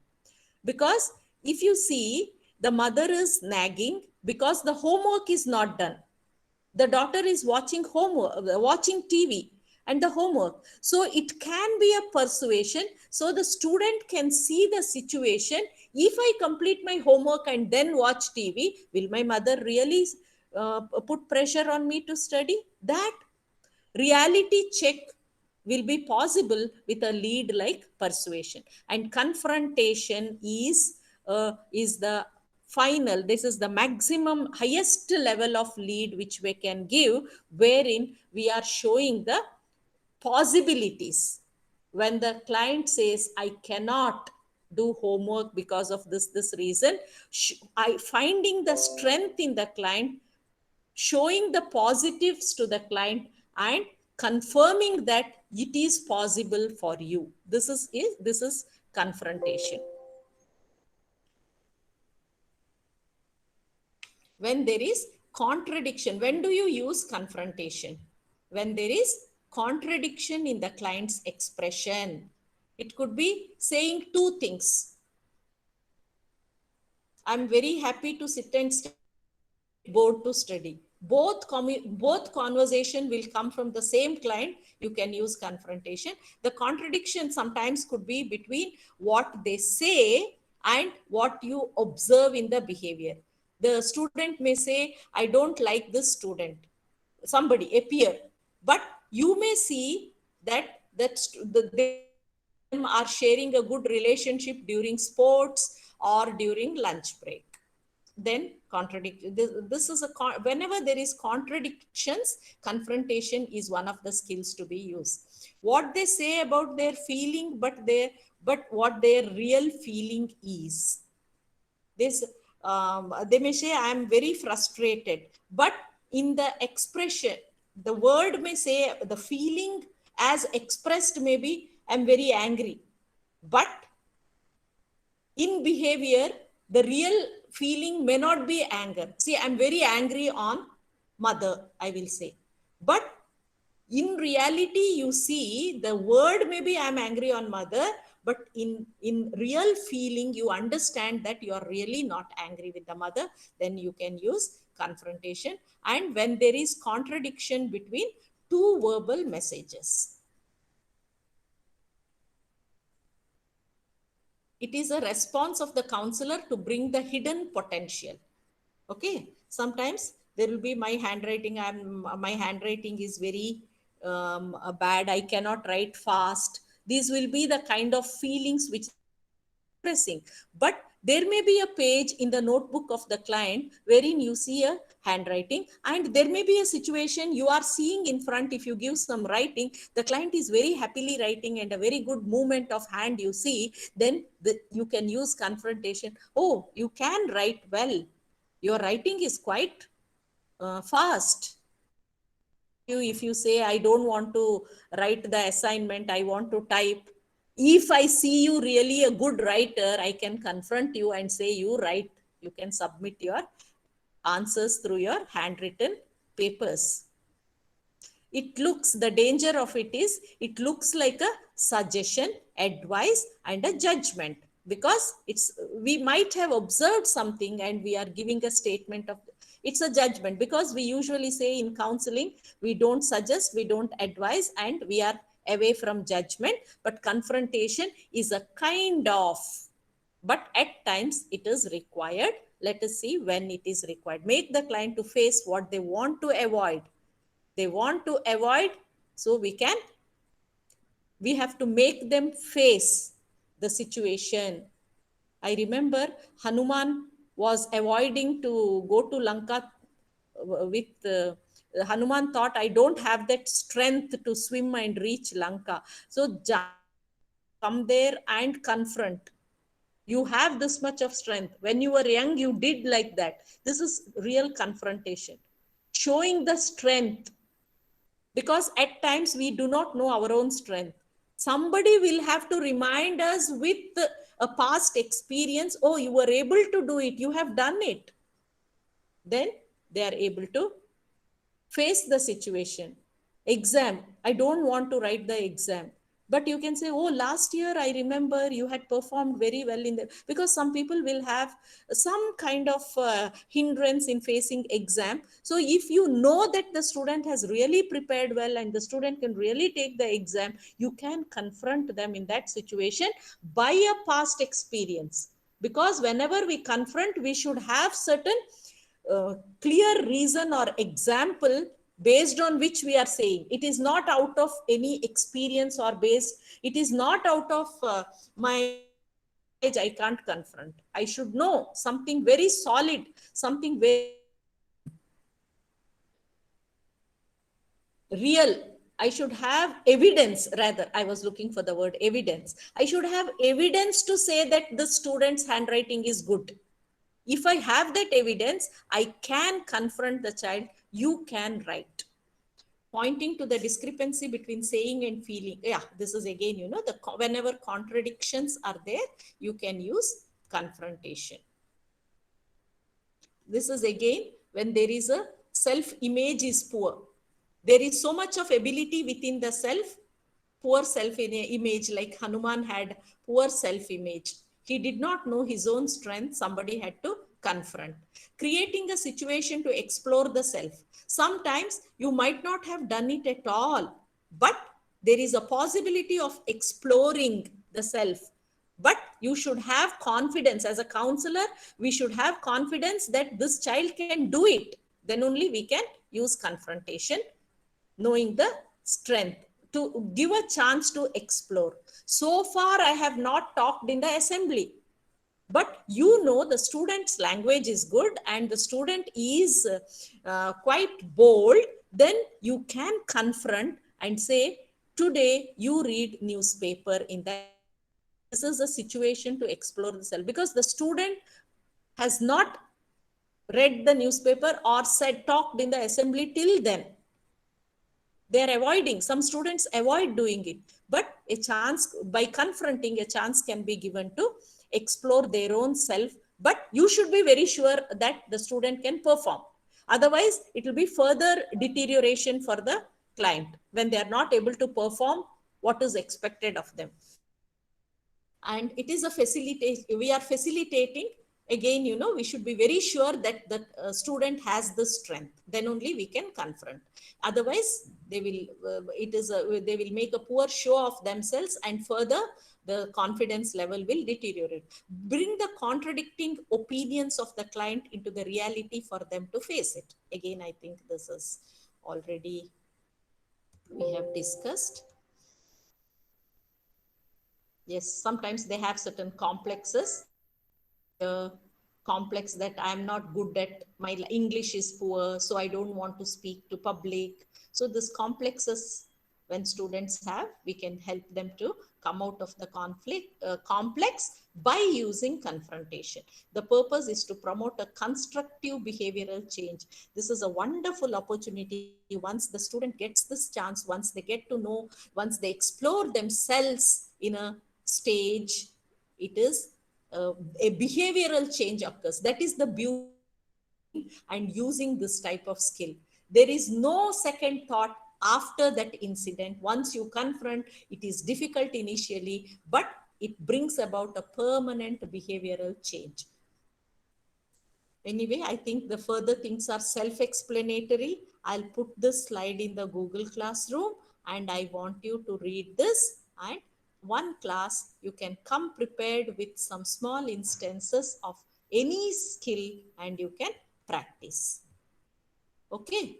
Because if you see, the mother is nagging because the homework is not done. The daughter is watching TV and the homework. So it can be a persuasion. So the student can see the situation. If I complete my homework and then watch TV, will my mother really put pressure on me to study? That reality check will be possible with a lead like persuasion. And confrontation is the final, this is the maximum highest level of lead which we can give, wherein we are showing the possibilities. When the client says, I cannot do homework because of this reason, I finding the strength in the client, showing the positives to the client, and confirming that it is possible for you. This is confrontation. When there is contradiction, when do you use confrontation? When there is contradiction in the client's expression. It could be saying two things. I'm very happy to sit and study, bored to study. Both conversation will come from the same client. You can use confrontation. The contradiction sometimes could be between what they say and what you observe in the behavior. The student may say, I don't like this student. Somebody, a peer. But you may see that they are sharing a good relationship during sports or during lunch break. Then this is whenever there is contradictions, confrontation is one of the skills to be used. What they say about their feeling, but what their real feeling is. This they may say, I am very frustrated, but in the expression, the word may say, the feeling as expressed may be, I am very angry, but in behavior, the real feeling may not be anger. See, I'm very angry on mother, I will say. But in reality, you see, the word may be I'm angry on mother, but in real feeling, you understand that you are really not angry with the mother. Then you can use confrontation. And when there is contradiction between two verbal messages. It is a response of the counselor to bring the hidden potential. Okay. Sometimes there will be my handwriting. My handwriting is very bad. I cannot write fast. These will be the kind of feelings which are expressing. But there may be a page in the notebook of the client wherein you see a handwriting, and there may be a situation you are seeing in front. If you give some writing, the client is very happily writing and a very good movement of hand you see, then you can use confrontation. Oh, you can write well. Your writing is quite fast. If you say, I don't want to write the assignment, I want to type. If I see you really a good writer, I can confront you and say, you write. You can submit your answers through your handwritten papers. It looks, the danger of it is, it looks like a suggestion, advice, and a judgment, because we might have observed something and we are giving a statement of, it's a judgment, because we usually say in counseling, we don't suggest, we don't advise, and we are away from judgment. But confrontation is a kind of, but at times it is required. Let us see when it is required. Make the client to face what they want to avoid. They want to avoid, so we have to make them face the situation. I remember Hanuman was avoiding to go to Lanka with Hanuman thought, I don't have that strength to swim and reach Lanka. So come there and confront. You have this much of strength. When you were young, you did like that. This is real confrontation. Showing the strength. Because at times we do not know our own strength. Somebody will have to remind us with a past experience. Oh, you were able to do it. You have done it. Then they are able to face the situation. Exam. I don't want to write the exam. But you can say, oh, last year I remember you had performed very well in the, because some people will have some kind of hindrance in facing exam. So if you know that the student has really prepared well and the student can really take the exam, you can confront them in that situation by a past experience. Because whenever we confront, we should have certain clear reason or example based on which we are saying. It is not out of any experience or based. It is not out of my I can't confront. I should know something very solid, something very real. I should have evidence, rather. I was looking for the word evidence. I should have evidence to say that the student's handwriting is good. If I have that evidence, I can confront the child. You can write. Pointing to the discrepancy between saying and feeling. Yeah, this is again, whenever contradictions are there, you can use confrontation. This is again when there is a self-image is poor. There is so much of ability within the self, poor self-image, like Hanuman had poor self-image. He did not know his own strength. Somebody had to confront. Creating a situation to explore the self. Sometimes you might not have done it at all, but there is a possibility of exploring the self. But you should have confidence. As a counselor, we should have confidence that this child can do it. Then only we can use confrontation, knowing the strength, to give a chance to explore. So far, I have not talked in the assembly, but the student's language is good and the student is quite bold. Then you can confront and say, today you read newspaper in the. This is a situation to explore the self, because the student has not read the newspaper or talked in the assembly till then. They are avoiding. Some students avoid doing it, but a chance, by confronting, a chance can be given to explore their own self. But you should be very sure that the student can perform. Otherwise, it will be further deterioration for the client when they are not able to perform what is expected of them. And it is a we are facilitating. Again, we should be very sure that the student has the strength. Then only we can confront. Otherwise, they will make a poor show of themselves, and further the confidence level will deteriorate. Bring the contradicting opinions of the client into the reality for them to face it. Again, I think this is already we have discussed. Yes, sometimes they have certain complexes. Complex that I am not good at, my English is poor, so I don't want to speak to public. So this complexes, when students have, we can help them to come out of the complex by using confrontation. The purpose is to promote a constructive behavioral change. This is a wonderful opportunity. Once the student gets this chance, once they get to know, once they explore themselves in a stage, it is a behavioral change occurs. That is the beauty and using this type of skill. There is no second thought after that incident. Once you confront, it is difficult initially, but it brings about a permanent behavioral change. Anyway, I think the further things are self-explanatory. I'll put this slide in the Google Classroom, and I want you to read this. And one class, you can come prepared with some small instances of any skill and you can practice. Okay.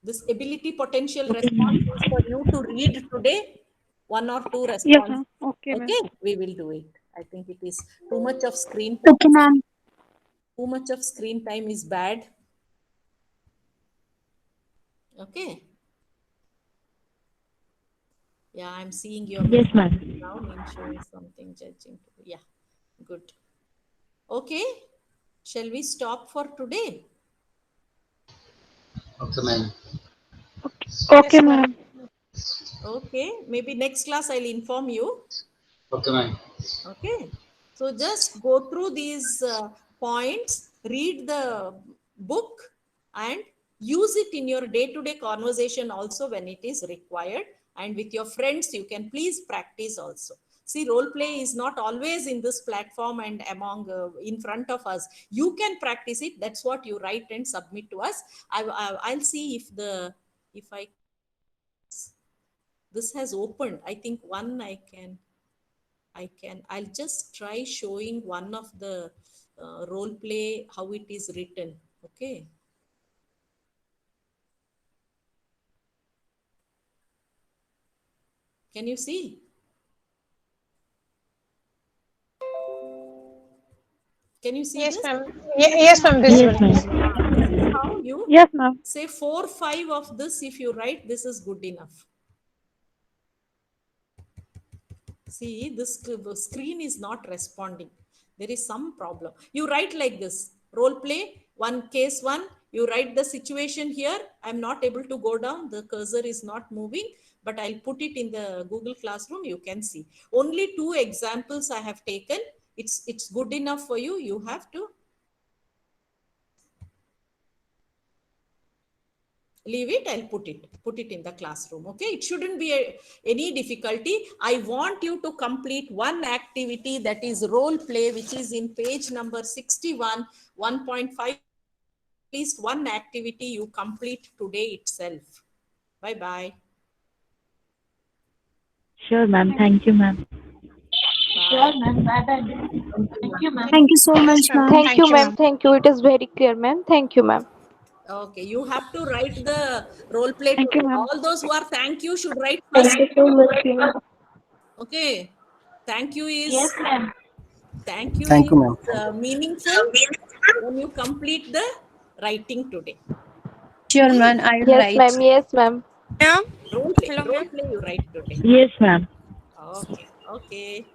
This ability potential response is for you to read today. 1 or 2 responses. Yes, okay, okay, we will do it. I think it is too much of screen time. Okay, ma'am. Too much of screen time is bad. Okay. Yeah, I'm seeing your yes, ma'am. now in showing something judging. Yeah, good. Okay, shall we stop for today? Okay, ma'am. Okay, ma'am. Okay, maybe next class I'll inform you. Okay, ma'am. Okay, so just go through these points, read the book and use it in your day-to-day conversation also when it is required. And with your friends, you can please practice also. See, role play is not always in this platform and among in front of us. You can practice it. That's what you write and submit to us. I'll see if this has opened. I think one I'll just try showing one of the role play, how it is written. Okay. Can you see? Can you see Yes, this? ma'am. Yes, ma'am. Visible. Yes, ma'am. This is how you Yes, ma'am. say 4, 5 of this. If you write, this is good enough. See, this screen is not responding. There is some problem. You write like this. Role play, one case one. You write the situation here. I'm not able to go down. The cursor is not moving, but I'll put it in the Google Classroom. You can see. Only 2 examples I have taken. It's good enough for you. You have to leave it. I'll put it in the classroom. Okay, it shouldn't be any difficulty. I want you to complete one activity, that is role play, which is in page number 61, 1.5. At least one activity you complete today itself. Bye bye. Sure, ma'am. Thank you, ma'am. Sure, ma'am. Bye-bye. Thank you, ma'am. Thank you so Yes, much, ma'am. ma'am. Thank you, ma'am. Thank you. It is very clear, ma'am. Thank you, ma'am. Okay, you have to write the role play Thank you, today. ma'am. All those who are thank you should write Thank first. you so much, ma'am. Okay, thank you Yes, is ma'am. Thank you, ma'am. meaningful when you complete the writing today. Sure, Okay, man. I will Yes, write. ma'am. Yes, ma'am. Ma'am. Hello, role ma'am. play you write today. Yes, ma'am. Okay, okay.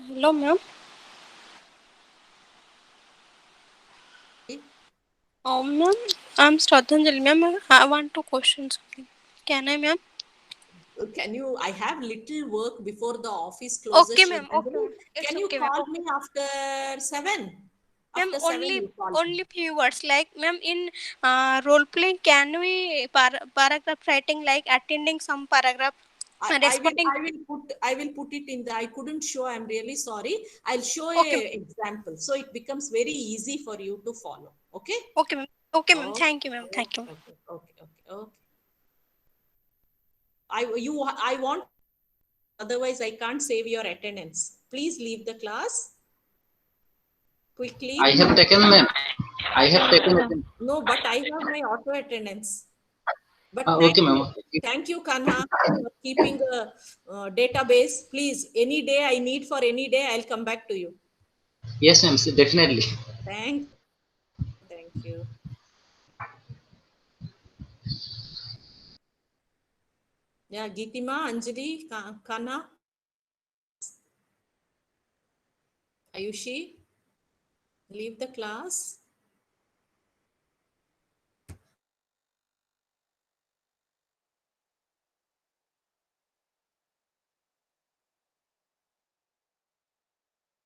Hello, ma'am. Ma'am, I'm Shraddhanjali, ma'am. I want to question something. Can I, ma'am? Can you, I have little work before the office closes, Okay, ma'am. Okay, Shraddhanjali. ma'am. It's Can you okay, ma'am. call Okay. me after 7? Ma'am, After 7 only you call me. only few words. Like, ma'am, in role playing, can we paragraph writing like attending some paragraph, responding? I will put it in the, I couldn't show, I'm really sorry. I'll show Okay, a example. So it becomes very easy for you to follow. Okay? okay, ma'am. Okay, ma'am. Okay, Thank you, ma'am. Thank you. okay. I want, otherwise I can't save your attendance. Please leave the class quickly. I have taken, ma'am. I have taken it. No, but I have my auto attendance. But Okay, ma'am. thank you, Kanha, for keeping a database. Please, any day I need for any day, I'll come back to you. Yes, ma'am. Definitely. Thank you. Yeah, Gitima, Anjali, Kanha, Ayushi, leave the class.